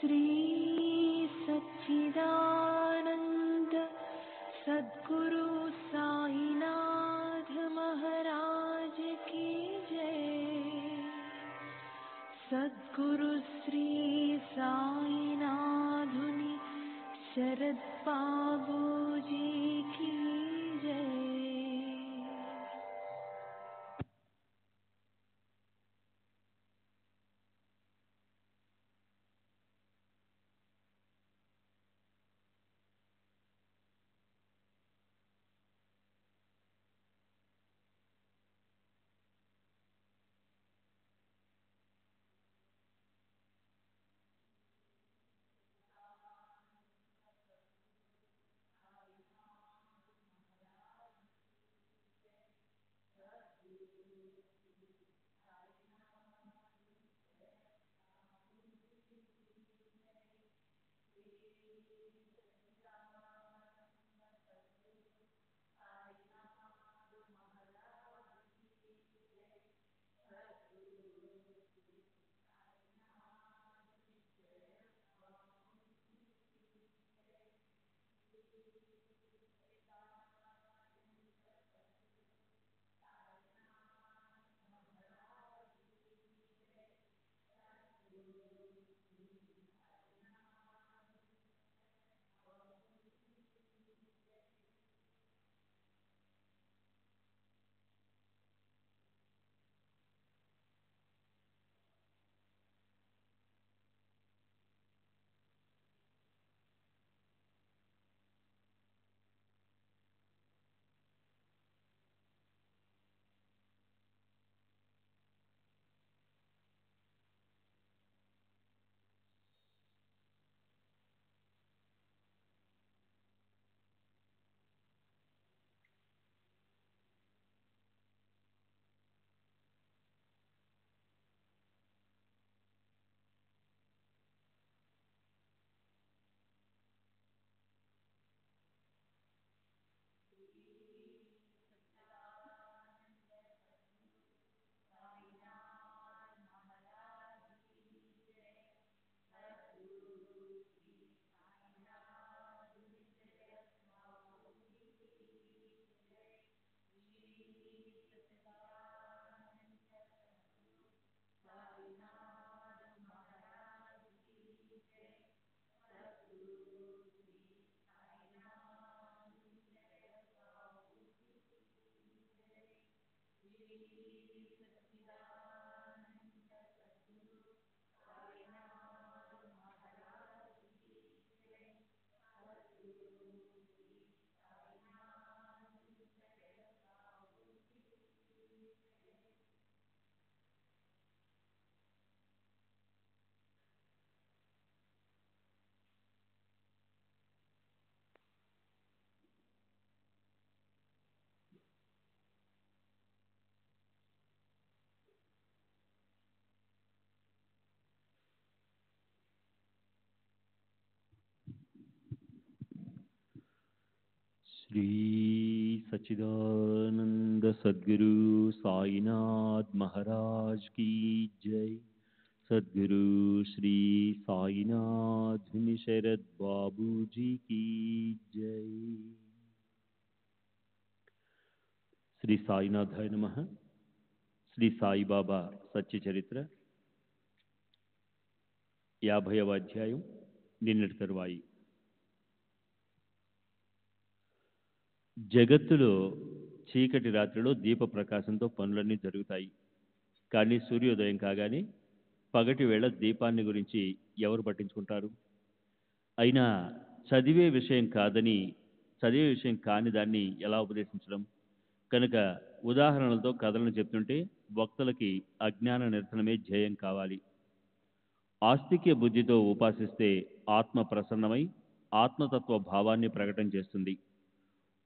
श्री सच्चिदानंद सद्गुरु साईनाथ महाराज की जय। सद्गुरु श्री साईनाथुनि शरद बाबू जी की जय। श्री सच्चिदानंद सद्गुरु साईनाथ महाराज की जय। सद्गुरु श्री साईनाथ शरद बाबू जी की जय। శ్రీ సాయినాథాయ నమః. శ్రీ సాయిబాబా సత్య చరిత్ర 50వ అధ్యాయం నిన్నటి తరువాయి. జగత్తులో చీకటి రాత్రిలో దీప ప్రకాశంతో పనులన్నీ జరుగుతాయి. కానీ సూర్యోదయం కాగానే పగటి వేళ దీపాన్ని గురించి ఎవరు పట్టించుకుంటారు? అయినా చదివే విషయం కాని దాన్ని ఎలా ఉపదేశించడం? కనుక ఉదాహరణలతో కథలను చెప్తుంటే వక్తలకి అజ్ఞాన నిరసనమే ధ్యేయం కావాలి. ఆస్తిక్య బుద్ధితో ఉపాసిస్తే ఆత్మ ప్రసన్నమై ఆత్మతత్వ భావాన్ని ప్రకటన చేస్తుంది.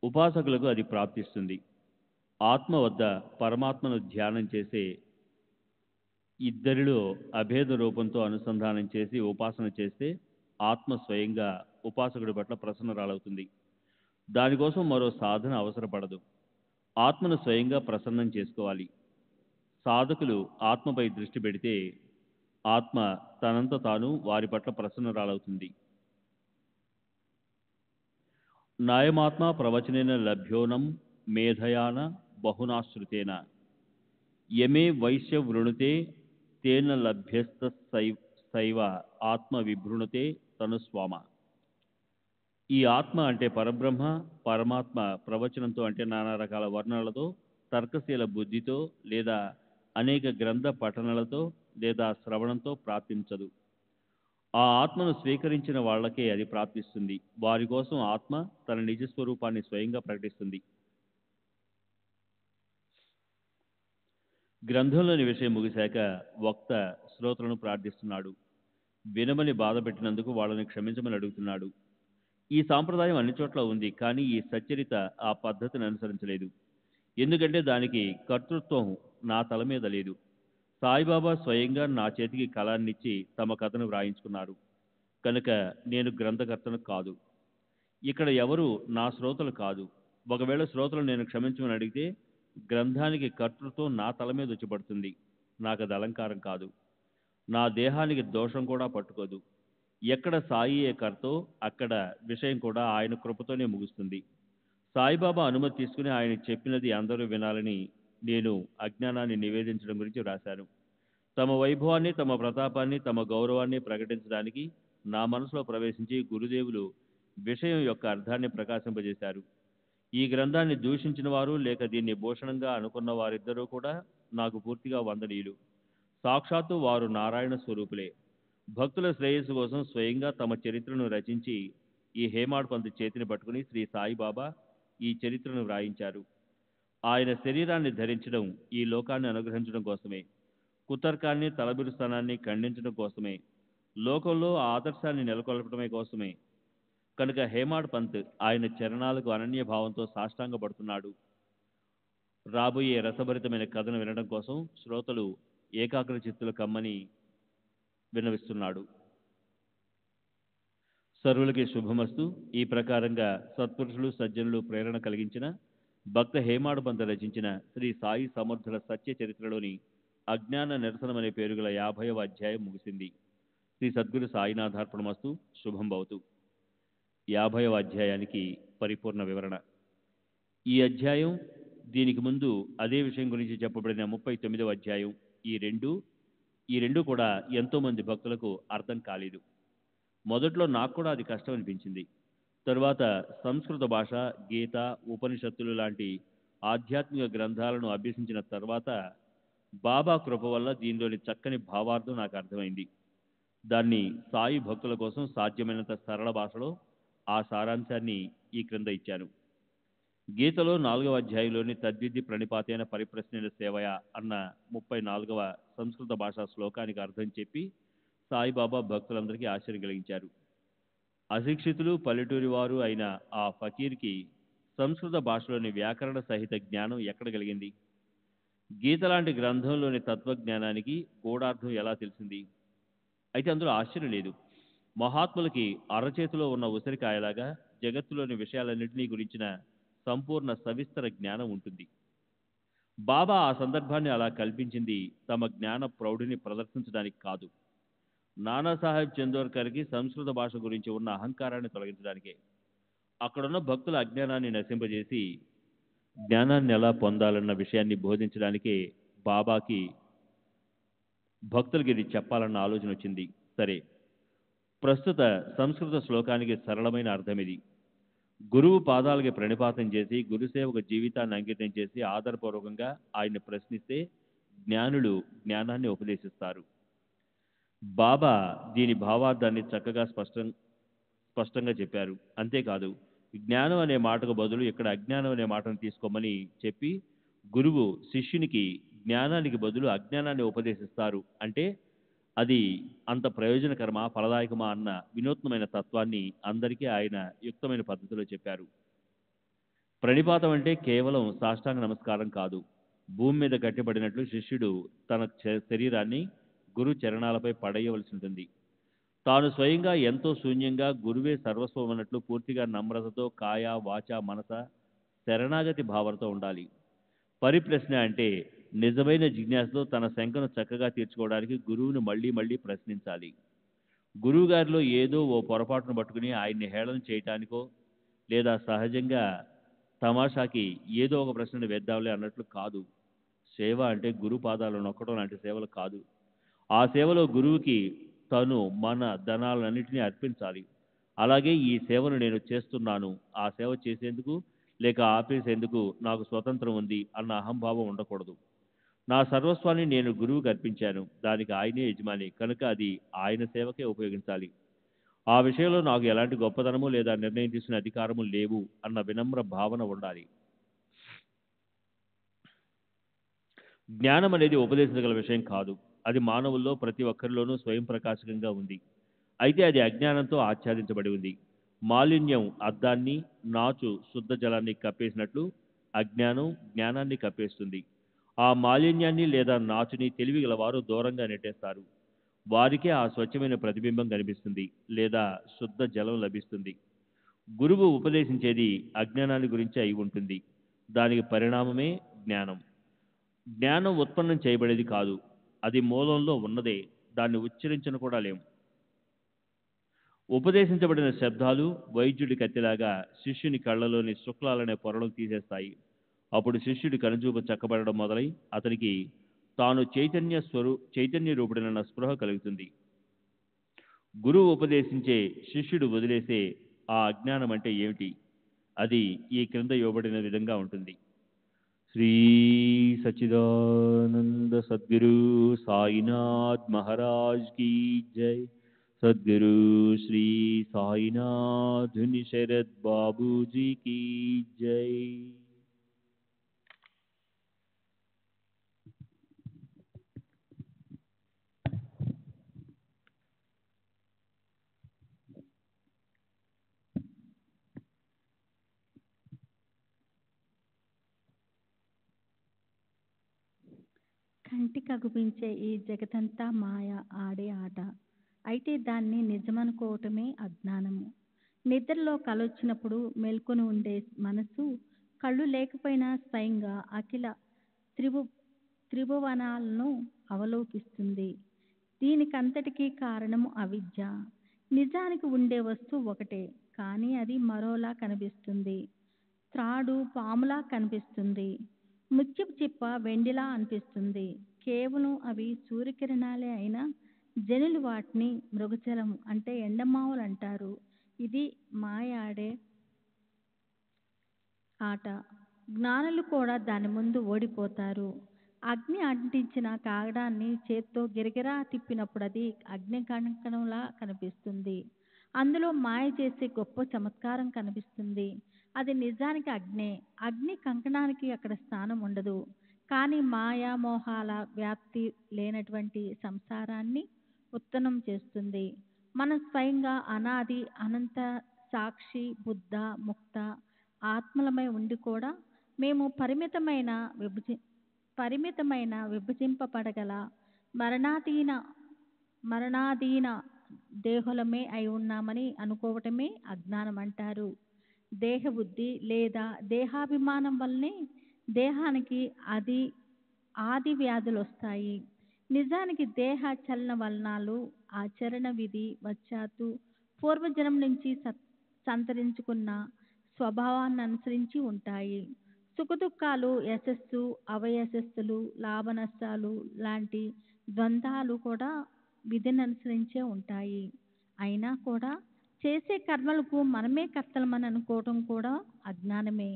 ఉపాసకులకు అది ప్రాప్తిస్తుంది. ఆత్మ వద్ద పరమాత్మను ధ్యానం చేసే ఇద్దరిలో అభేద రూపంతో అనుసంధానం చేసి ఉపాసన చేస్తే ఆత్మ స్వయంగా ఉపాసకుడి పట్ల ప్రసన్నరాలవుతుంది. దానికోసం మరో సాధన అవసరపడదు. ఆత్మను స్వయంగా ప్రసన్నం చేసుకోవాలి. సాధకులు ఆత్మపై దృష్టి పెడితే ఆత్మ తనంత తాను వారి పట్ల ప్రసన్నురాలవుతుంది. నాయమాత్మ ప్రవచనేన లభ్యోనం మేధయాన బహునాశ్రుతేన యమే వైశ్య వృణుతే తేన లభ్యస్త సైవ ఆత్మ విభృణుతే తను స్వామ. ఈ ఆత్మ అంటే పరబ్రహ్మ, పరమాత్మ ప్రవచనంతో అంటే నానా రకాల వర్ణనలతో, తర్కశీల బుద్ధితో లేదా అనేక గ్రంథ పఠనలతో లేదా శ్రవణంతో ప్రాప్తించదు. ఆ ఆత్మను స్వీకరించిన వాళ్ళకే అది ప్రాప్తిస్తుంది. వారి కోసం ఆత్మ తన నిజస్వరూపాన్ని స్వయంగా ప్రకటిస్తుంది. గ్రంథంలోని విషయం ముగిశాక వక్త శ్రోతలను ప్రార్థిస్తున్నాడు. వినమని బాధ పెట్టినందుకు వాళ్ళని క్షమించమని అడుగుతున్నాడు. ఈ సాంప్రదాయం అన్ని చోట్ల ఉంది, కానీ ఈ సచ్చరిత ఆ పద్ధతిని అనుసరించలేదు. ఎందుకంటే దానికి కర్తృత్వం నా తల మీద లేదు. సాయిబాబా స్వయంగా నా చేతికి కళాన్నిచ్చి తమ కథను వ్రాయించుకున్నారు కనుక నేను గ్రంథకర్తను కాదు. ఇక్కడ ఎవరు నా శ్రోతలు కాదు. ఒకవేళ శ్రోతలు నేను క్షమించమని అడిగితే గ్రంథానికి కర్తృత్వం నా తల మీద వచ్చి పడుతుంది. నాకు అది అలంకారం కాదు. నా దేహానికి దోషం కూడా పట్టుకోదు. ఎక్కడ సాయియే కర్తో అక్కడ విషయం కూడా ఆయన కృపతోనే ముగుస్తుంది. సాయిబాబా అనుమతి తీసుకుని ఆయన చెప్పినది అందరూ వినాలని నేను అజ్ఞానాన్ని నివేదించడం గురించి రాశాను. తమ వైభవాన్ని, తమ ప్రతాపాన్ని, తమ గౌరవాన్ని ప్రకటించడానికి నా మనసులో ప్రవేశించి గురుదేవులు విషయం యొక్క అర్థాన్ని ప్రకాశింపజేశారు. ఈ గ్రంథాన్ని దూషించిన వారు లేక దీన్ని భూషణంగా అనుకున్న వారిద్దరూ కూడా నాకు పూర్తిగా వందనీయులు. సాక్షాత్తు వారు నారాయణ స్వరూపులే. భక్తుల శ్రేయస్సు కోసం స్వయంగా తమ చరిత్రను రచించి ఈ హేమాడ్ పంత్ చేతిని పట్టుకుని శ్రీ సాయిబాబా ఈ చరిత్రను వ్రాయించారు. ఆయన శరీరాన్ని ధరించడం ఈ లోకాన్ని అనుగ్రహించడం కోసమే, కుతర్కాన్ని, తలబిరుస్థానాన్ని ఖండించడం కోసమే, లోకంలో ఆ ఆదర్శాన్ని నెలకొల్పడమే కోసమే. కనుక హేమాడ్ పంత్ ఆయన చరణాలకు అనన్య భావంతో సాష్టాంగపడుతున్నాడు. రాబోయే రసభరితమైన కథను వినడం కోసం శ్రోతలు ఏకాగ్ర చిత్తులు కమ్మని విన్నవిస్తున్నాడు. సర్వులకి శుభమస్తు. ఈ ప్రకారంగా సత్పురుషులు, సజ్జనులు ప్రేరణ కలిగించిన భక్త హేమాడ్ పంత్ రచించిన శ్రీ సాయి సమర్థుల సత్య చరిత్రలోని అజ్ఞాన నిరసనం అనే పేరుగల 50వ అధ్యాయం ముగిసింది. శ్రీ సద్గురు సాయినాథార్పణమస్తు. శుభం భవతు. 50వ అధ్యాయానికి పరిపూర్ణ వివరణ. ఈ అధ్యాయం, దీనికి ముందు అదే విషయం గురించి చెప్పబడిన 39వ అధ్యాయం, ఈ రెండు కూడా ఎంతోమంది భక్తులకు అర్థం కాలేదు. మొదట్లో నాకు కూడా అది కష్టం అనిపించింది. తరువాత సంస్కృత భాష, గీత, ఉపనిషత్తులు లాంటి ఆధ్యాత్మిక గ్రంథాలను అభ్యసించిన తర్వాత బాబా కృప వల్ల దీనిలోని చక్కని భావార్థం నాకు అర్థమైంది. దాన్ని సాయి భక్తుల కోసం సాధ్యమైనంత సరళ భాషలో ఆ సారాంశాన్ని ఈ క్రింద ఇచ్చాను. గీతలో 4వ అధ్యాయంలోని తద్విద్ది ప్రణిపాతైన పరిప్రశ్నల సేవయ అన్న 34వ సంస్కృత భాషా శ్లోకానికి అర్థం చెప్పి సాయిబాబా భక్తులందరికీ ఆశ్చర్యం కలిగించారు. అశిక్షితులు, పల్లెటూరి వారు అయిన ఆ ఫకీర్కి సంస్కృత భాషలోని వ్యాకరణ సహిత జ్ఞానం ఎక్కడ కలిగింది? గీత లాంటి గ్రంథంలోని తత్వజ్ఞానానికి గూఢార్థం ఎలా తెలిసింది? అయితే అందులో ఆశ్చర్యం లేదు. మహాత్ములకి అరచేతిలో ఉన్న ఉసిరికాయలాగా జగత్తులోని విషయాలన్నింటినీ గురించిన సంపూర్ణ సవిస్తర జ్ఞానం ఉంటుంది. బాబా ఆ సందర్భాన్ని అలా కల్పించింది తమ జ్ఞాన ప్రౌఢిని ప్రదర్శించడానికి కాదు, నానాసాహెబ్ చందోర్కర్కి సంస్కృత భాష గురించి ఉన్న అహంకారాన్ని తొలగించడానికే. అక్కడున్న భక్తుల అజ్ఞానాన్ని నశింపజేసి జ్ఞానాన్ని ఎలా పొందాలన్న విషయాన్ని బోధించడానికే బాబాకి భక్తులకి ఇది చెప్పాలన్న ఆలోచన వచ్చింది. సరే, ప్రస్తుత సంస్కృత శ్లోకానికి సరళమైన అర్థం ఇది. గురువు పాదాలకి ప్రణిపాతం చేసి గురుసేవకు జీవితాన్ని అంకితం చేసి ఆదరపూర్వకంగా ఆయన్ని ప్రశ్నిస్తే జ్ఞానులు జ్ఞానాన్ని ఉపదేశిస్తారు. బాబా దీని భావార్థాన్ని చక్కగా స్పష్టంగా చెప్పారు. అంతేకాదు, జ్ఞానం అనే మాటకు బదులు ఇక్కడ అజ్ఞానం అనే మాటను తీసుకోమని చెప్పి గురువు శిష్యునికి జ్ఞానానికి బదులు అజ్ఞానాన్ని ఉపదేశిస్తారు అంటే అది అంత ప్రయోజనకరమా, ఫలదాయకమా అన్న వినూత్నమైన తత్వాన్ని అందరికీ ఆయన యుక్తమైన పద్ధతిలో చెప్పారు. ప్రణిపాతం అంటే కేవలం సాష్టాంగ నమస్కారం కాదు. భూమి మీద కట్టబడినట్లు శిష్యుడు తన శరీరాన్ని గురు చరణాలపై పడేయవలసి ఉంటుంది. తాను స్వయంగా ఎంతో శూన్యంగా, గురువే సర్వస్వం అన్నట్లు పూర్తిగా నమ్రతతో కాయ, వాచ, మనస శరణాగతి భావనతో ఉండాలి. పరిప్రశ్న అంటే నిజమైన జిజ్ఞాసతో తన శంకను చక్కగా తీర్చుకోవడానికి గురువుని మళ్ళీ మళ్ళీ ప్రశ్నించాలి. గురువు గారిలో ఏదో ఓ పొరపాటును పట్టుకుని ఆయన్ని హేళన చేయటానికో లేదా సహజంగా తమాషాకి ఏదో ఒక ప్రశ్నను వేద్దాంలే అన్నట్లు కాదు. సేవ అంటే గురు పాదాలు నొక్కడం లాంటి సేవలు కాదు. ఆ సేవలో గురువుకి తను మన ధనాలన్నింటినీ అర్పించాలి. అలాగే ఈ సేవను నేను చేస్తున్నాను, ఆ సేవ చేసేందుకు లేక ఆపేసేందుకు నాకు స్వతంత్రం ఉంది అన్న అహంభావం ఉండకూడదు. నా సర్వస్వాన్ని నేను గురువుకి అర్పించాను, దానికి ఆయనే యజమాని, కనుక అది ఆయన సేవకే ఉపయోగించాలి. ఆ విషయంలో నాకు ఎలాంటి గొప్పతనము లేదా నిర్ణయం తీసుకునే అధికారము లేవు అన్న వినమ్ర భావన ఉండాలి. జ్ఞానం అనేది ఉపదేశించగల విషయం కాదు. అది మానవుల్లో ప్రతి ఒక్కరిలోనూ స్వయం ప్రకాశకంగా ఉంది. అయితే అది అజ్ఞానంతో ఆచ్ఛాదించబడి ఉంది. మాలిన్యం అద్దాన్ని, నాచు శుద్ధ జలాన్ని కప్పేసినట్లు అజ్ఞానం జ్ఞానాన్ని కప్పేస్తుంది. ఆ మాలిన్యాన్ని లేదా నాచుని తెలివిగల వారు దూరంగా నెట్టేస్తారు. వారికే ఆ స్వచ్ఛమైన ప్రతిబింబం కనిపిస్తుంది లేదా శుద్ధ జలం లభిస్తుంది. గురువు ఉపదేశించేది అజ్ఞానాన్ని గురించి అయి ఉంటుంది. దానికి పరిణామమే జ్ఞానం. జ్ఞానం ఉత్పన్నం చేయబడేది కాదు, అది మూలంలో ఉన్నదే, దాన్ని ఉచ్చరించను కూడా లేం. ఉపదేశించబడిన శబ్దాలు వైద్యుడి కత్తిలాగా శిష్యుని కళ్ళలోని శుక్లాలనే పొరలను తీసేస్తాయి. అప్పుడు శిష్యుడి కనుచూపు చక్కబడడం మొదలై అతనికి తాను చైతన్య రూపుడైన స్పృహ కలుగుతుంది. గురువు ఉపదేశించే శిష్యుడు వదిలేసే ఆ అజ్ఞానం అంటే ఏమిటి? అది ఈ క్రింద ఇవ్వబడిన విధంగా ఉంటుంది. శ్రీ సచ్చిదానంద సద్గురు సాయినాథ్ మహారాజ్ की जय. सद्गुरु श्री साईनाथ शरद बाबू जी की जय. కంటికి అగుపించే ఈ జగతంతా మాయ ఆడే ఆట. అయితే దాన్ని నిజమనుకోవటమే అజ్ఞానము. నిద్రలో కలొచ్చినప్పుడు మేల్కొని ఉండే మనసు కళ్ళు లేకపోయినా స్వయంగా అఖిల త్రిభువనాలను అవలోకిస్తుంది. దీనికంతటికీ కారణము అవిద్య. నిజానికి ఉండే వస్తువు ఒకటే, కానీ అది మరోలా కనిపిస్తుంది. త్రాడు పాములా కనిపిస్తుంది. ముత్యపు చిప్ప వెండిలా అనిపిస్తుంది. కేవలం అవి సూర్యకిరణాలే అయినా జనులు వాటిని మృగజలం అంటే ఎండమావులు అంటారు. ఇది మాయ ఆడే ఆట. జ్ఞానులు కూడా దాని ముందు ఓడిపోతారు. అగ్ని అంటించిన కాగడాన్ని చేత్తో గిరగిరా తిప్పినప్పుడు అది అగ్ని కణకణంలా కనిపిస్తుంది. అందులో మాయ చేసే గొప్ప చమత్కారం కనిపిస్తుంది. అది నిజానికి అగ్నే. అగ్ని కంకణానికి అక్కడ స్థానం ఉండదు. కానీ మాయా మోహాల వ్యాప్తి లేనటువంటి సంసారాన్ని ఉత్పన్నం చేస్తుంది. మనం స్వయంగా అనాది అనంత సాక్షి బుద్ధ ముక్త ఆత్మలమై ఉండి కూడా మేము పరిమితమైన విభజింపబడగల మరణాధీన దేహులమే అయి ఉన్నామని అనుకోవటమే అజ్ఞానం అంటారు. దేహబుద్ధి లేదా దేహాభిమానం వల్లనే దేహానికి ఆది వ్యాధులు వస్తాయి. నిజానికి దేహ చలన వలనాలు ఆచరణ విధి వశాత్తు పూర్వజన్మ నుంచి సంతరించుకున్న స్వభావాన్ని అనుసరించి ఉంటాయి. సుఖదుఖాలు, యశస్సు అవయశస్సులు, లాభ నష్టాలు లాంటి ద్వంద్వాలు కూడా విధిని అనుసరించే ఉంటాయి. అయినా కూడా చేసే కర్మలకు మనమే కర్తలమని అనుకోవటం కూడా అజ్ఞానమే.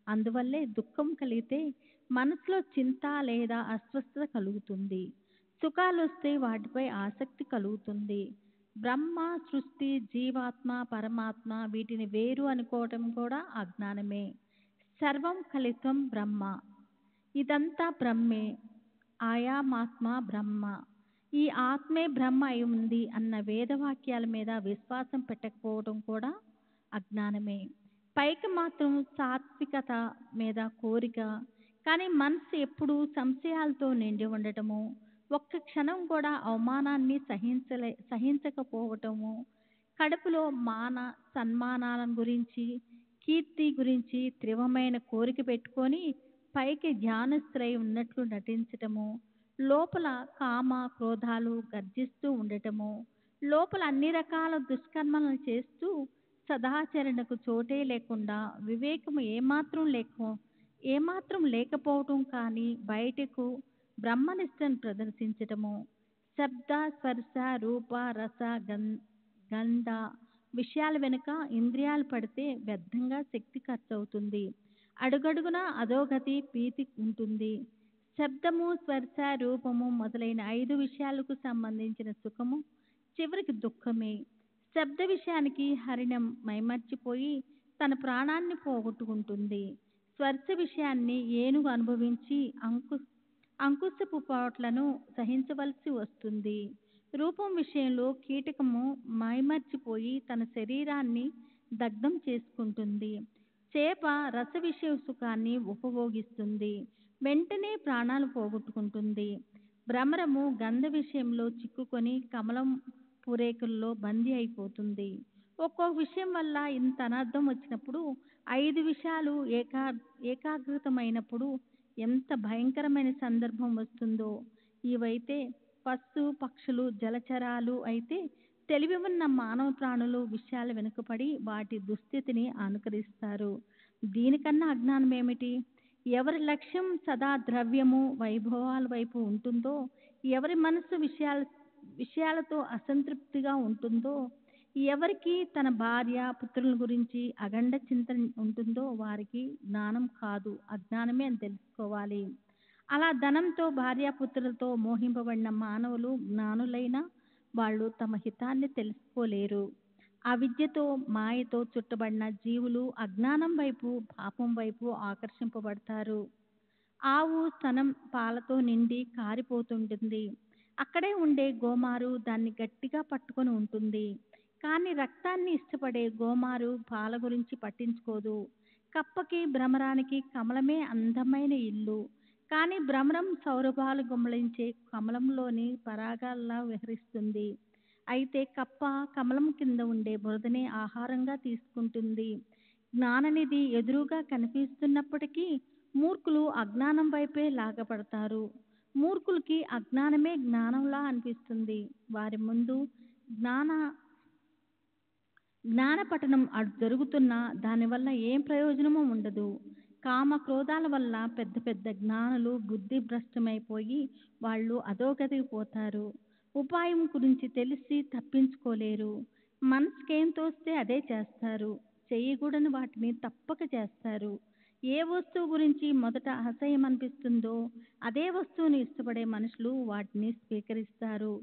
అందువల్లే దుఃఖం కలిగితే మనసులో చింత లేదా అస్వస్థత కలుగుతుంది. సుఖాలు వస్తే వాటిపై ఆసక్తి కలుగుతుంది. బ్రహ్మ, సృష్టి, జీవాత్మ, పరమాత్మ వీటిని వేరు అనుకోవటం కూడా అజ్ఞానమే. సర్వం కలితం బ్రహ్మ, ఇదంతా బ్రహ్మే, ఆయామాత్మ బ్రహ్మ, ఈ ఆత్మే బ్రహ్మ అయి ఉంది అన్న వేదవాక్యాల మీద విశ్వాసం పెట్టకపోవడం కూడా అజ్ఞానమే. పైకి మాత్రం సాత్వికత మీద కోరిక, కానీ మనసు ఎప్పుడూ సంశయాలతో నిండి ఉండటము, ఒక్క క్షణం కూడా అవమానాన్ని సహించకపోవటము, కడుపులో సన్మానాల గురించి కీర్తి గురించి తీవ్రమైన కోరిక పెట్టుకొని పైకి ధ్యానస్థులై ఉన్నట్లు నటించటము, లోపల కామ క్రోధాలు గర్జిస్తూ ఉండటము, లోపల అన్ని రకాల దుష్కర్మలను చేస్తూ సదాచరణకు చోటే లేకుండా వివేకము ఏమాత్రం లేకపోవటం, కానీ బయటకు బ్రహ్మనిష్టను ప్రదర్శించటము, శబ్ద స్పర్శ రూప రస గంధ విషయాల వెనుక ఇంద్రియాలు పడితే వ్యర్థంగా శక్తి ఖర్చు అవుతుంది. అడుగడుగున అధోగతి భీతి ఉంటుంది. శబ్దము స్పర్శ రూపము మొదలైన 5 విషయాలకు సంబంధించిన సుఖము చివరికి దుఃఖమే. శబ్ద విషయానికి హరిణం మైమర్చిపోయి తన ప్రాణాన్ని పోగొట్టుకుంటుంది. స్పర్శ విషయాన్ని ఏనుగు అనుభవించి అంకుశపు పోట్లను సహించవలసి వస్తుంది. రూపం విషయంలో కీటకము మైమర్చిపోయి తన శరీరాన్ని దగ్ధం చేసుకుంటుంది. చేప రస విషయ సుఖాన్ని ఉపభోగిస్తుంది, వెంటనే ప్రాణాలు పోగొట్టుకుంటుంది. భ్రమరము గంధ విషయంలో చిక్కుకొని కమలం పూరేకుల్లో బందీ అయిపోతుంది. ఒక్కొక్క విషయం వల్ల ఇంత అనర్థం వచ్చినప్పుడు 5 విషయాలు ఏకాగ్రతమైనప్పుడు ఎంత భయంకరమైన సందర్భం వస్తుందో. ఇవైతే పశు పక్షులు జలచరాలు అయితే, తెలివి ఉన్న మానవ ప్రాణులు విషయాల వెనుకపడి వాటి దుస్థితిని అనుకరిస్తారు. దీనికన్నా అజ్ఞానం ఏమిటి? ఎవరి లక్ష్యం సదా ద్రవ్యము వైభవాల వైపు ఉంటుందో, ఎవరి మనసు విషయాలతో అసంతృప్తిగా ఉంటుందో, ఎవరికి తన భార్య పుత్రుల గురించి అఖండ చింతన ఉంటుందో వారికి జ్ఞానం కాదు, అజ్ఞానమే అని తెలుసుకోవాలి. అలా ధనంతో భార్యాపుత్రులతో మోహింపబడిన మానవులు జ్ఞానులైన వాళ్ళు తమ హితాన్ని తెలుసుకోలేరు. అవిద్యతో మాయతో చుట్టబడిన జీవులు అజ్ఞానం వైపు పాపం వైపు ఆకర్షింపబడతారు. ఆవు స్తనం పాలతో నిండి కారిపోతుంటుంది. అక్కడే ఉండే గోమారు దాన్ని గట్టిగా పట్టుకొని ఉంటుంది. కానీ రక్తాన్ని ఇష్టపడే గోమారు పాల గురించి పట్టించుకోదు. కప్పకి భ్రమరానికి కమలమే అందమైన ఇల్లు, కానీ భ్రమరం సౌరభాలు గుమ్మలించే కమలంలోని పరాగాల్లా విహరిస్తుంది. అయితే కప్ప కమలం కింద ఉండే బురదనే ఆహారంగా తీసుకుంటుంది. జ్ఞాననిధి ఎదురుగా కనిపిస్తున్నప్పటికీ మూర్ఖులు అజ్ఞానం వైపే లాగపడతారు. మూర్ఖులకి అజ్ఞానమే జ్ఞానంలా అనిపిస్తుంది. వారి ముందు జ్ఞాన పఠనం జరుగుతున్నా దానివల్ల ఏం ప్రయోజనమూ ఉండదు. కామ క్రోధాల వల్ల పెద్ద పెద్ద జ్ఞానులు బుద్ధి భ్రష్టమైపోయి వాళ్ళు అధోగతికి పోతారు. ఉపాయం గురించి తెలిసి తప్పించుకోలేరు. మనసుకేం తోస్తే అదే చేస్తారు. చేయకూడని వాటిని తప్పక చేస్తారు. ఏ వస్తువు గురించి మొదట అసహ్యం అనిపిస్తుందో అదే వస్తువుని ఇష్టపడే మనుషులు వాటిని స్వీకరిస్తారు.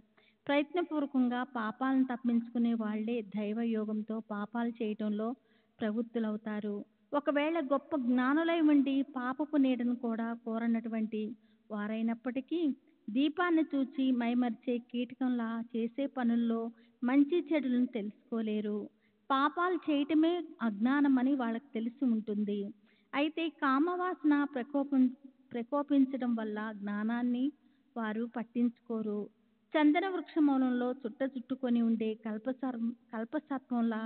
ప్రయత్నపూర్వకంగా పాపాలను తప్పించుకునే వాళ్లే దైవయోగంతో పాపాలు చేయటంలో ప్రవృత్తులవుతారు. ఒకవేళ గొప్ప జ్ఞానులై ఉండి పాపపు నీడను కూడా కోరనటువంటి వారైనప్పటికీ దీపాన్ని చూచి మైమర్చే కీటకంలా చేసే పనుల్లో మంచి చెడులను తెలుసుకోలేరు. పాపాలు చేయటమే అజ్ఞానమని వాళ్ళకి తెలిసి ఉంటుంది. అయితే కామవాసన ప్రకోపించడం వల్ల జ్ఞానాన్ని వారు పట్టించుకోరు. చందన వృక్ష మూలంలో చుట్టుకొని ఉండే కల్పసర్పంలా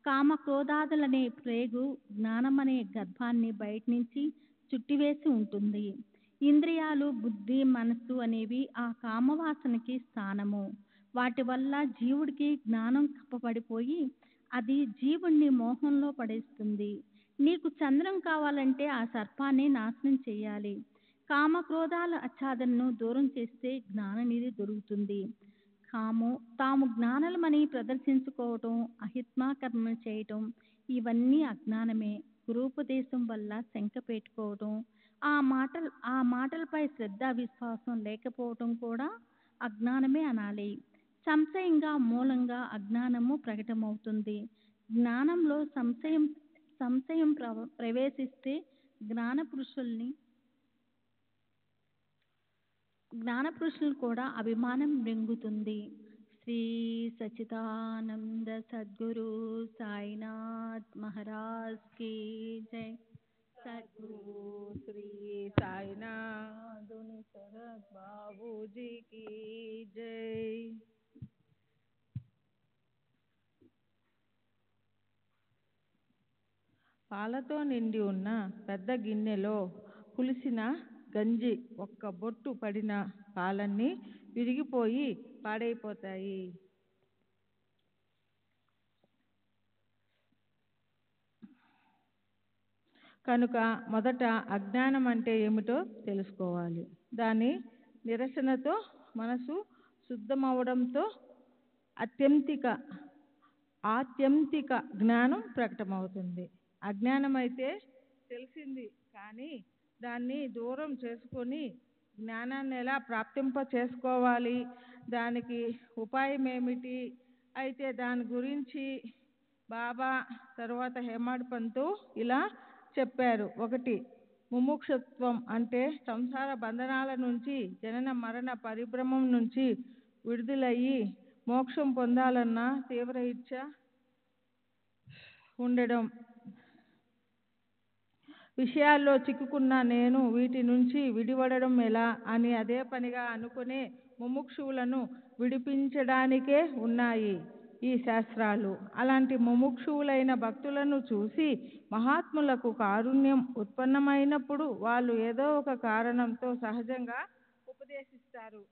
కామ క్రోధాదులనే ప్రేగు జ్ఞానమనే గర్భాన్ని బయట నుంచి చుట్టివేసి ఉంటుంది. ఇంద్రియాలు బుద్ధి మనసు అనేవి ఆ కామవాసనకి స్థానము. వాటి వల్ల జీవుడికి జ్ఞానం కప్పబడిపోయి అది జీవుణ్ణి మోహంలో పడేస్తుంది. నీకు చంద్రం కావాలంటే ఆ సర్పాన్ని నాశనం చేయాలి. కామక్రోధాల ఆచ్ఛాదనను దూరం చేస్తే జ్ఞాననిధి దొరుకుతుంది. తాము జ్ఞానులమని ప్రదర్శించుకోవటం, అహిత్మాకర్మలు చేయటం ఇవన్నీ అజ్ఞానమే. గురూపదేశం వల్ల శంక పెట్టుకోవటం, ఆ మాటలపై శ్రద్ధ విశ్వాసం లేకపోవటం కూడా అజ్ఞానమే అనాలి. సంశయంగా మూలంగా అజ్ఞానము ప్రకటమవుతుంది. జ్ఞానంలో సంశయం ప్రవేశిస్తే జ్ఞానపురుషులు కూడా అభిమానం మృంగుతుంది. శ్రీ సచ్చిదానంద సద్గురు సాయినాథ్ మహారాజ్ కీ జై. సద్గురు శ్రీ సాయినాథ్ శరత్ బాబూజీ కీ జై. పాలతో నిండి ఉన్న పెద్ద గిన్నెలో పులిసిన గంజి ఒక్క బొట్టు పడిన పాలన్నీ విరిగిపోయి పాడైపోతాయి. కనుక మొదట అజ్ఞానం అంటే ఏమిటో తెలుసుకోవాలి. దాని నిరసనతో మనసు శుద్ధమవడంతో ఆత్యంతిక జ్ఞానం ప్రకటమవుతుంది. అజ్ఞానం అయితే తెలిసింది, కానీ దాన్ని దూరం చేసుకొని జ్ఞానాన్ని ఎలా ప్రాప్తింప చేసుకోవాలి, దానికి ఉపాయం ఏమిటి? అయితే దాని గురించి బాబా తర్వాత హేమాడ్ పంతు ఇలా చెప్పారు. 1. ముముక్షత్వం అంటే సంసార బంధనాల నుంచి, జనన మరణ పరిభ్రమం నుంచి విడుదలయ్యి మోక్షం పొందాలన్న తీవ్ర ఇచ్ఛ ఉండడం. విషయాల్లో చిక్కుకున్న నేను వీటి నుంచి విడిపడడం ఎలా అని అదే పనిగా అనుకునే ముముక్షువులను విడిపించడానికే ఉన్నాయి ఈ శాస్త్రాలు. అలాంటి ముముక్షువులైన భక్తులను చూసి మహాత్ములకు కారుణ్యం ఉత్పన్నమైనప్పుడు వాళ్ళు ఏదో ఒక కారణంతో సహజంగా ఉపదేశిస్తారు.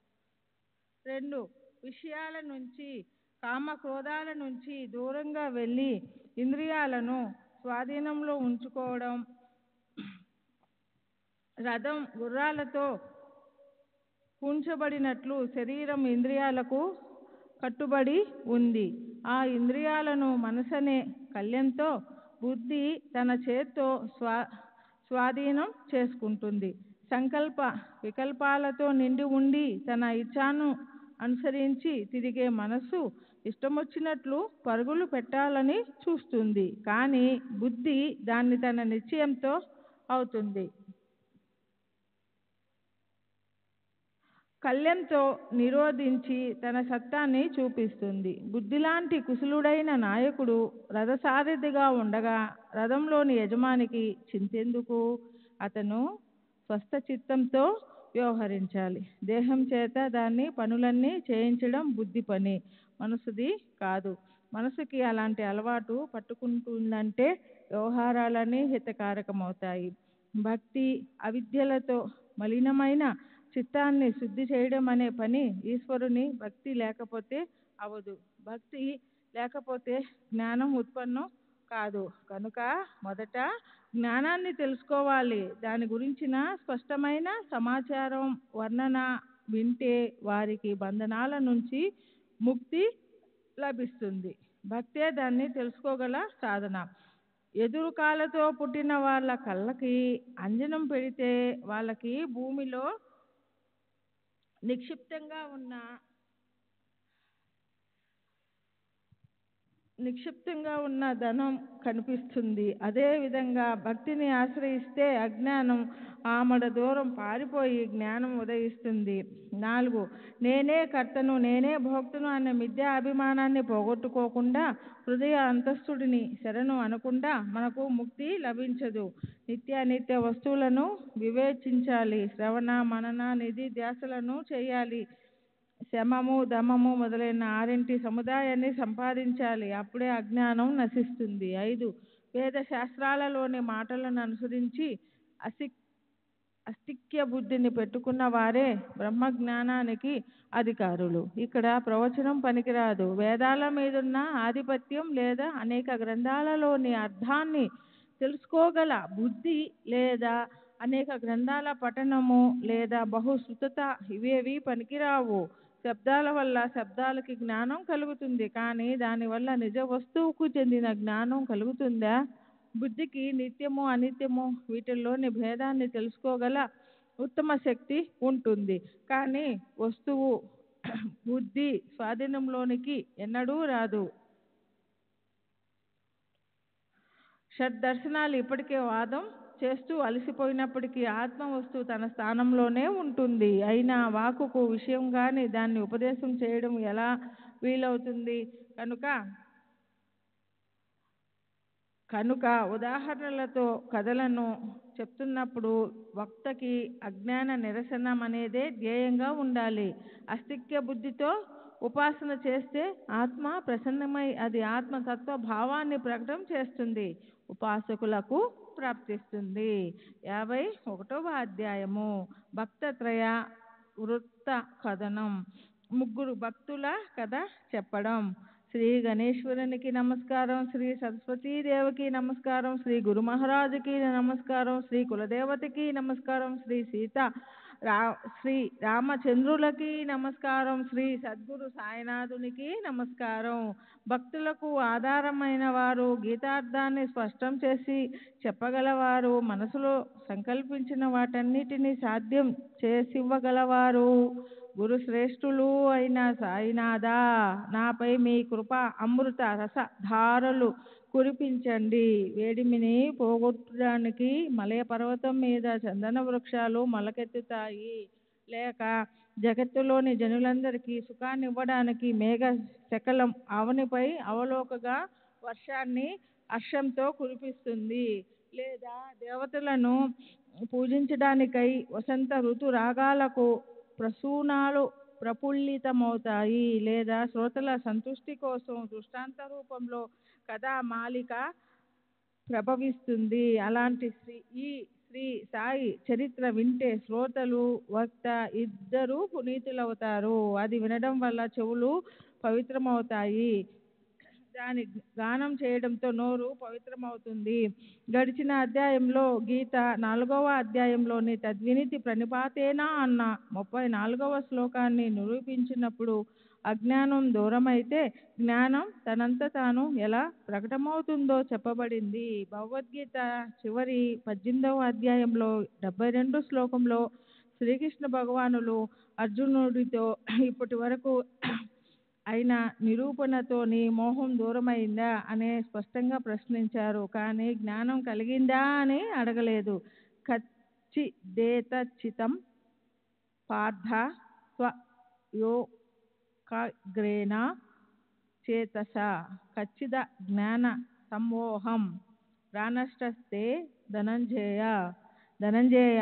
2. విషయాల నుంచి, కామ క్రోధాల నుంచి దూరంగా వెళ్ళి ఇంద్రియాలను స్వాధీనంలో ఉంచుకోవడం. రథం గుర్రాలతో పూంచబడినట్లు శరీరం ఇంద్రియాలకు కట్టుబడి ఉంది. ఆ ఇంద్రియాలను మనసనే కళ్యంతో బుద్ధి తన చేత్తో స్వాధీనం చేసుకుంటుంది. సంకల్ప వికల్పాలతో నిండి ఉండి తన ఇచ్ఛను అనుసరించి తిరిగే మనస్సు ఇష్టమొచ్చినట్లు పరుగులు పెట్టాలని చూస్తుంది, కానీ బుద్ధి దాన్ని తన నిశ్చయంతో అవుతుంది. కళ్యంతో నిరోధించి తన సత్తాన్ని చూపిస్తుంది. బుద్ధిలాంటి కుశలుడైన నాయకుడు రథసారథిగా ఉండగా రథంలోని యజమానికి చింతెందుకు? అతను స్వస్థ చిత్తంతో వ్యవహరించాలి. దేహం చేత దాన్ని పనులన్నీ చేయించడం బుద్ధి పని, మనసుది కాదు. మనసుకి అలాంటి అలవాటు పట్టుకుంటుందంటే వ్యవహారాలన్నీ హితకారకమవుతాయి. భక్తి అవిద్యలతో మలినమైన చిత్తాన్ని శుద్ధి చేయడం అనే పని ఈశ్వరుని భక్తి లేకపోతే అవదు. భక్తి లేకపోతే జ్ఞానం ఉత్పన్నం కాదు. కనుక మొదట జ్ఞానాన్ని తెలుసుకోవాలి. దాని గురించిన స్పష్టమైన సమాచారం వర్ణన వింటే వారికి బంధనాల నుంచి ముక్తి లభిస్తుంది. భక్తే దాన్ని తెలుసుకోగల సాధన. ఎదురు కాళ్ళతో పుట్టిన వాళ్ళ కళ్ళకి అంజనం పెడితే వాళ్ళకి భూమిలో నిక్షిప్తంగా ఉన్న ధనం కనిపిస్తుంది. అదేవిధంగా భక్తిని ఆశ్రయిస్తే అజ్ఞానం ఆమడ దూరం పారిపోయి జ్ఞానం ఉదయిస్తుంది. 4. నేనే కర్తను, నేనే భోక్తను అనే మిథ్యా అభిమానాన్ని పోగొట్టుకోకుండా హృదయ అంతస్థుడిని శరణు అనకుండా మనకు ముక్తి లభించదు. నిత్యానిత్య వస్తువులను వివేచించాలి. శ్రవణ మనన నిధి ధ్యాసలను చేయాలి. శమము దమము మొదలైన 6 సముదాయాన్ని సంపాదించాలి. అప్పుడే అజ్ఞానం నశిస్తుంది. 5. వేద శాస్త్రాలలోని మాటలను అనుసరించి అస్తిక్య బుద్ధిని పెట్టుకున్న వారే బ్రహ్మజ్ఞానానికి అధికారులు. ఇక్కడ ప్రవచనం పనికిరాదు. వేదాల మీదున్న ఆధిపత్యం లేదా అనేక గ్రంథాలలోని అర్థాన్ని తెలుసుకోగల బుద్ధి లేదా అనేక గ్రంథాల పఠనము లేదా బహుశ్రుతత ఇవేవి పనికిరావు. శబ్దాల వల్ల శబ్దాలకి జ్ఞానం కలుగుతుంది, కానీ దానివల్ల నిజ వస్తువుకు చెందిన జ్ఞానం కలుగుతుందా? బుద్ధికి నిత్యము అనిత్యము వీటిల్లోని భేదాన్ని తెలుసుకోగల ఉత్తమ శక్తి ఉంటుంది, కానీ వస్తువు బుద్ధి స్వాధీనంలోనికి ఎన్నడూ రాదు. షడ్దర్శనాలు ఇప్పటికే వాదం చేస్తూ అలసిపోయినప్పటికీ ఆత్మ వస్తువు తన స్థానంలోనే ఉంటుంది. అయినా వాక్కుకు విషయం కానీ దాన్ని ఉపదేశం చేయడం ఎలా వీలవుతుంది? కనుక ఉదాహరణలతో కథలను చెప్తున్నప్పుడు వక్తకి అజ్ఞాన నిరసనం అనేదే ధ్యేయంగా ఉండాలి. అస్తిక్య బుద్ధితో ఉపాసన చేస్తే ఆత్మ ప్రసన్నమై అది ఆత్మతత్వ భావాన్ని ప్రకటన చేస్తుంది. ఉపాసకులకు ప్రాప్తిస్తుంది. 51వ అధ్యాయము భక్తత్రయ వృత్త కథనం. ముగ్గురు భక్తుల కథ చెప్పడం. శ్రీ గణేశ్వరునికి నమస్కారం, శ్రీ సరస్వతీదేవికి నమస్కారం, శ్రీ గురు మహారాజుకి నమస్కారం, శ్రీ కులదేవతకి నమస్కారం, శ్రీ రామచంద్రులకి నమస్కారం, శ్రీ సద్గురు సాయినాథునికి నమస్కారం. భక్తులకు ఆధారమైన వారు, గీతార్థాన్ని స్పష్టం చేసి చెప్పగలవారు, మనసులో సంకల్పించిన వాటన్నిటినీ సాధ్యం చేసివ్వగలవారు, గురు శ్రేష్ఠులు అయిన సాయినాథ, నాపై మీ కృప అమృత రస ధారలు కురిపించండి. వేడిమిని పోగొట్టడానికి మలయ పర్వతం మీద చందన వృక్షాలు మొలకెత్తుతాయి, లేక జగత్తులోని జనులందరికీ సుఖాన్ని ఇవ్వడానికి మేఘ శకలం అవనిపై అవలోకగా వర్షాన్ని హర్షంతో కురిపిస్తుంది, లేదా దేవతలను పూజించడానికై వసంత ఋతు రాగాలకు ప్రసూనాలు ప్రఫుల్లితమవుతాయి, లేదా శ్రోతల సంతుష్టి కోసం దృష్టాంత రూపంలో కథామాలిక ప్రభవిస్తుంది. అలాంటి శ్రీ సాయి చరిత్ర వింటే శ్రోతలు, వక్త ఇద్దరూ పునీతులవుతారు. అది వినడం వల్ల చెవులు పవిత్రమవుతాయి, దాని గానం చేయడంతో నోరు పవిత్రమవుతుంది. గడిచిన అధ్యాయంలో గీత 4వ అధ్యాయంలోని తద్వినితి ప్రణిపాతేనా అన్న 34వ శ్లోకాన్ని నిరూపించినప్పుడు అజ్ఞానం దూరమైతే జ్ఞానం తనంత తాను ఎలా ప్రకటమవుతుందో చెప్పబడింది. భగవద్గీత చివరి 18వ అధ్యాయంలో 72 శ్లోకంలో శ్రీకృష్ణ భగవానులు అర్జునుడితో ఇప్పటి వరకు అయిన నిరూపణతో నీ మోహం దూరమైందా అనే స్పష్టంగా ప్రశ్నించారు, కానీ జ్ఞానం కలిగిందా అని అడగలేదు. ఖచ్చిదేతచ్చితం పార్థ స్వయోగగ్రేణ చేతస ఖచ్చిద జ్ఞాన సమ్మోహం ప్రాణష్టస్తే ధనంజయ,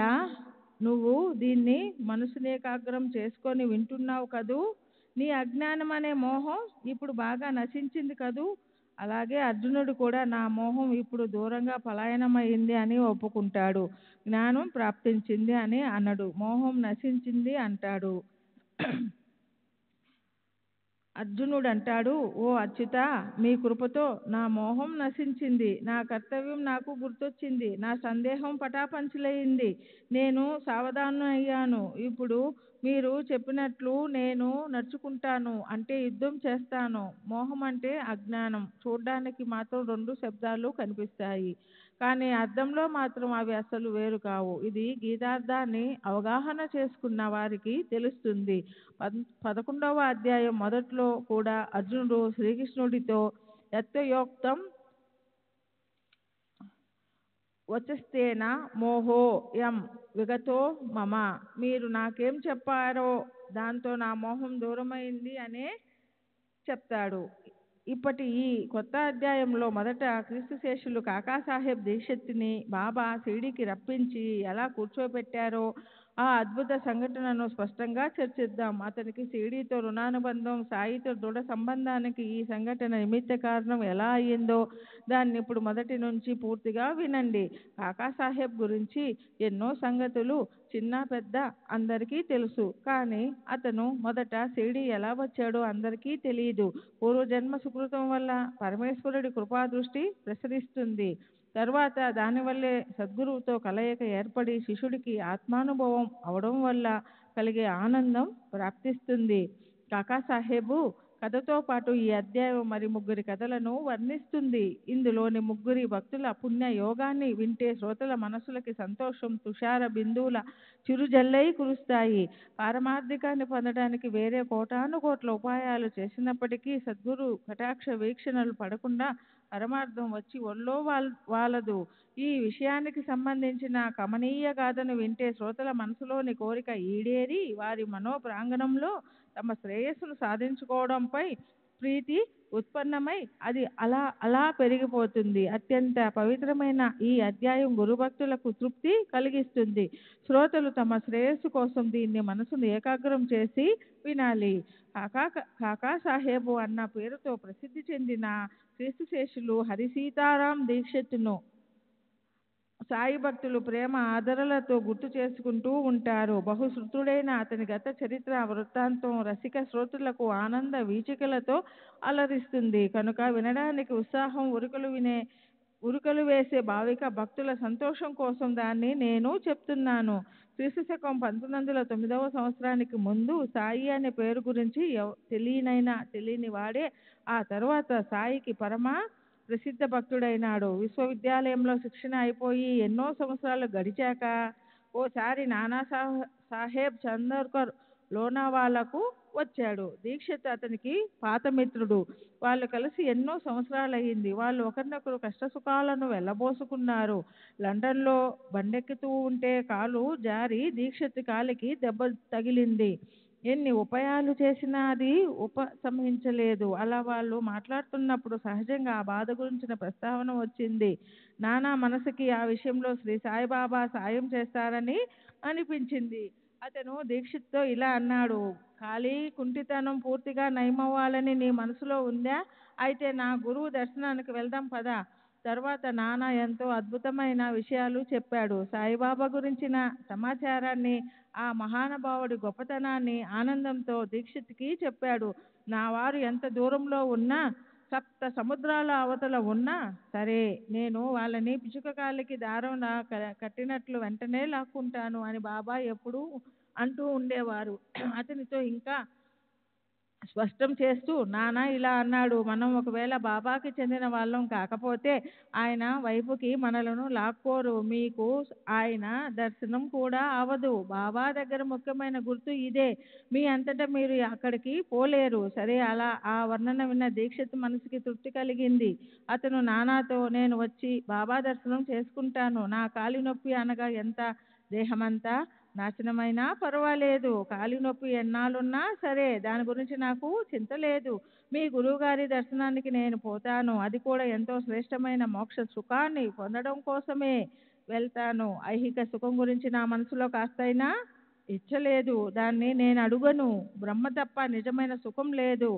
నువ్వు దీన్ని మనసుని ఏకాగ్రం చేసుకొని వింటున్నావు కదూ, నీ అజ్ఞానం అనే మోహం ఇప్పుడు బాగా నశించింది కదూ. అలాగే అర్జునుడు కూడా నా మోహం ఇప్పుడు దూరంగా పలాయనమైంది అని ఒప్పుకుంటాడు, జ్ఞానం ప్రాప్తించింది అని అనడు, మోహం నశించింది అంటాడు. అర్జునుడు అంటాడు, ఓ అచ్యుత, మీ కృపతో నా మోహం నశించింది, నా కర్తవ్యం నాకు గుర్తొచ్చింది, నా సందేహం పటాపంచలైంది, నేను సావధానయ్యాను. ఇప్పుడు మీరు చెప్పినట్లు నేను నడుచుకుంటాను, అంటే యుద్ధం చేస్తాను. మోహం అంటే అజ్ఞానం. చూడ్డానికి మాత్రం 2 శబ్దాలు కనిపిస్తాయి, కానీ అర్థంలో మాత్రం అవి అసలు వేరు కావు. ఇది గీతార్థాన్ని అవగాహన చేసుకున్న వారికి తెలుస్తుంది. 11వ అధ్యాయం మొదట్లో కూడా అర్జునుడు శ్రీకృష్ణుడితో యత్యోక్తం వచస్తేన మోహో యం విగతో మమ, మీరు నాకేం చెప్పారో దాంతో నా మోహం దూరమైంది అనే చెప్తాడు. ఇప్పటి ఈ కొత్త అధ్యాయంలో మొదట క్రీస్తు శేషులు కాకాసాహెబ్ దీక్షిత్ని బాబా షిరిడీకి రప్పించి ఎలా కూర్చోబెట్టారో ఆ అద్భుత సంఘటనను స్పష్టంగా చర్చిద్దాం. అతనికి షిరిడీతో రుణానుబంధం, సాయితో దృఢ సంబంధానికి ఈ సంఘటన నిమిత్త కారణం ఎలా అయ్యిందో దాన్ని ఇప్పుడు మొదటి నుంచి పూర్తిగా వినండి. కాకాసాహెబ్ గురించి ఎన్నో సంగతులు చిన్న పెద్ద అందరికీ తెలుసు, కానీ అతను మొదట షిరిడీ ఎలా వచ్చాడో అందరికీ తెలియదు. పూర్వజన్మ సుకృతం వల్ల పరమేశ్వరుడి కృపాదృష్టి ప్రసరిస్తుంది. తర్వాత దానివల్లే సద్గురువుతో కలయిక ఏర్పడి శిష్యుడికి ఆత్మానుభవం అవడం వల్ల కలిగే ఆనందం ప్రాప్తిస్తుంది. కాకాసాహెబు కథతో పాటు ఈ అధ్యాయం మరి ముగ్గురి కథలను వర్ణిస్తుంది. ఇందులోని ముగ్గురి భక్తుల పుణ్య యోగాన్ని వింటే శ్రోతల మనసులకి సంతోషం తుషార బిందువుల చిరుజల్లై కురుస్తాయి. పారమార్థికాన్ని పొందడానికి వేరే కోటాను కోట్ల ఉపాయాలు చేసినప్పటికీ సద్గురు కటాక్ష వీక్షణలు పడకుండా పరమార్థం వచ్చి ఒళ్ళో వాలదు. ఈ విషయానికి సంబంధించిన కమనీయ గాథను వింటే శ్రోతల మనసులోని కోరిక ఈడేరి వారి మనో ప్రాంగణంలో తమ శ్రేయస్సును సాధించుకోవడంపై ప్రీతి ఉత్పన్నమై అది అలా పెరిగిపోతుంది. అత్యంత పవిత్రమైన ఈ అధ్యాయం గురుభక్తులకు తృప్తి కలిగిస్తుంది. శ్రోతలు తమ శ్రేయస్సు కోసం దీన్ని మనసును ఏకాగ్రం చేసి వినాలి. కాకాసాహెబు అన్న పేరుతో ప్రసిద్ధి చెందిన క్రీస్తు శేషులు హరి సీతారాం దీక్షిత్ను సాయి భక్తులు ప్రేమ ఆదరలతో గుర్తు చేసుకుంటూ ఉంటారు. బహుశ్రుతుడైన అతని గత చరిత్ర వృత్తాంతం రసిక శ్రోతలకు ఆనంద వీచికలతో అలరిస్తుంది కనుక వినడానికి ఉత్సాహం ఉరుకలు వేసే భావిక భక్తుల సంతోషం కోసం దాన్ని నేను చెప్తున్నాను. క్రీస్తు శకం 1909వ సంవత్సరానికి ముందు సాయి అనే పేరు గురించి తెలియని వాడే ఆ తర్వాత సాయికి పరమ ప్రసిద్ధ భక్తుడైనాడు. విశ్వవిద్యాలయంలో శిక్షణ అయిపోయి ఎన్నో సంవత్సరాలు గడిచాక ఓసారి నానా సాహెబ్ చందోర్కర్ లోనావాలాకు వచ్చాడు. దీక్షిత్ అతనికి పాత మిత్రుడు. వాళ్ళు కలిసి ఎన్నో సంవత్సరాలయ్యింది. వాళ్ళు ఒకరినొకరు కష్టసుఖాలను వెళ్ళబోసుకున్నారు. లండన్లో బండెక్కుతూ ఉంటే కాలు జారి దీక్షిత్ కాలికి దెబ్బ తగిలింది. ఎన్ని ఉపాయాలు చేసినా అది ఉపశమించలేదు. అలా వాళ్ళు మాట్లాడుతున్నప్పుడు సహజంగా ఆ బాధ గురించిన ప్రస్తావన వచ్చింది. నానా మనసుకి ఆ విషయంలో శ్రీ సాయిబాబా సాయం చేస్తారని అనిపించింది. అతను దీక్షిత్తో ఇలా అన్నాడు, ఖాళీ కుంటితనం పూర్తిగా నయమవ్వాలని నీ మనసులో ఉందా? అయితే నా గురువు దర్శనానికి వెళ్దాం పదా. తర్వాత నానా ఎంతో అద్భుతమైన విషయాలు చెప్పాడు. సాయిబాబా గురించిన సమాచారాన్ని, ఆ మహానుభావుడి గొప్పతనాన్ని ఆనందంతో దీక్షిత్కి చెప్పాడు. నా వారు ఎంత దూరంలో ఉన్నా, సప్త సముద్రాల అవతల ఉన్నా సరే నేను వాళ్ళని పిచుక కాలికి దారం కట్టినట్లు వెంటనే లాక్కుంటాను అని బాబా ఎప్పుడూ అంటూ ఉండేవారు. అతనితో ఇంకా స్పష్టం చేస్తూ నానా ఇలా అన్నాడు, మనం ఒకవేళ బాబాకి చెందిన వాళ్ళం కాకపోతే ఆయన వైపుకి మనలను లాక్కోరు, మీకు ఆయన దర్శనం కూడా అవదు. బాబా దగ్గర ముఖ్యమైన గుర్తు ఇదే, మీ అంతటా మీరు అక్కడికి పోలేరు. సరే, అలా ఆ వర్ణన విన్న దీక్షిత్ మనసుకి తృప్తి కలిగింది. అతను నానాతో, నేను వచ్చి బాబా దర్శనం చేసుకుంటాను, నా కాలి నొప్పి అనగా ఎంత దేహమంతా నాశనమైనా పర్వాలేదు, కాలి నొప్పి ఎన్నాళ్ళున్నా సరే దాని గురించి నాకు చింత లేదు, మీ గురువుగారి దర్శనానికి నేను పోతాను, అది కూడా ఎంతో శ్రేష్టమైన మోక్ష సుఖాన్ని పొందడం కోసమే వెళ్తాను. ఐహిక సుఖం గురించి నా మనసులో కాస్తైనా ఇచ్చలేదు, దాన్ని నేను అడుగను. బ్రహ్మ తప్ప నిజమైన సుఖం లేదు,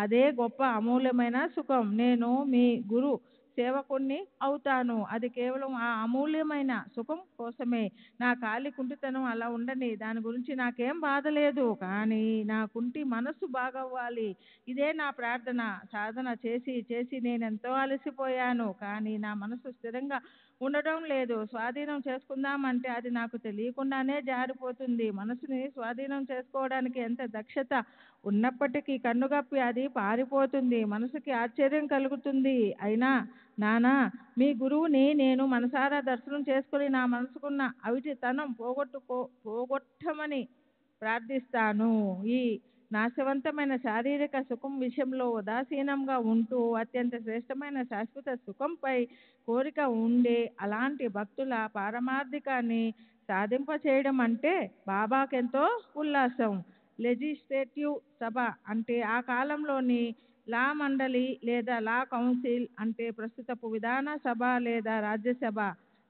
అదే గొప్ప అమూల్యమైన సుఖం. నేను మీ గురు సేవకుణ్ణి అవుతాను, అది కేవలం ఆ అమూల్యమైన సుఖం కోసమే. నా కాలి కుంటితనం అలా ఉండని, దాని గురించి నాకేం బాధ లేదు, కానీ నా కుంటి మనసు బాగవ్వాలి, ఇదే నా ప్రార్థన. సాధన చేసి చేసి నేనెంతో అలసిపోయాను, కానీ నా మనసు స్థిరంగా ఉండడం లేదు. స్వాధీనం చేసుకుందామంటే అది నాకు తెలియకుండానే జారిపోతుంది. మనసుని స్వాధీనం చేసుకోవడానికి ఎంత దక్షత ఉన్నప్పటికీ కన్నుగప్పి అది పారిపోతుంది. మనసుకి ఆశ్చర్యం కలుగుతుంది. అయినా నానా, మీ గురువుని నేను మనసారా దర్శనం చేసుకుని నా మనసుకున్న అవిటితనం పోగొట్టమని ప్రార్థిస్తాను. ఈ నాశవంతమైన శారీరక సుఖం విషయంలో ఉదాసీనంగా ఉంటూ అత్యంత శ్రేష్టమైన శాశ్వత సుఖంపై కోరిక ఉండే అలాంటి భక్తుల పారమార్థికాన్ని సాధింపచేయడం అంటే బాబాకెంతో ఉల్లాసం. లెజిస్లేటివ్ సభ అంటే ఆ కాలంలోని లా మండలి లేదా లా కౌన్సిల్ అంటే ప్రస్తుతపు విధాన సభ లేదా రాజ్యసభ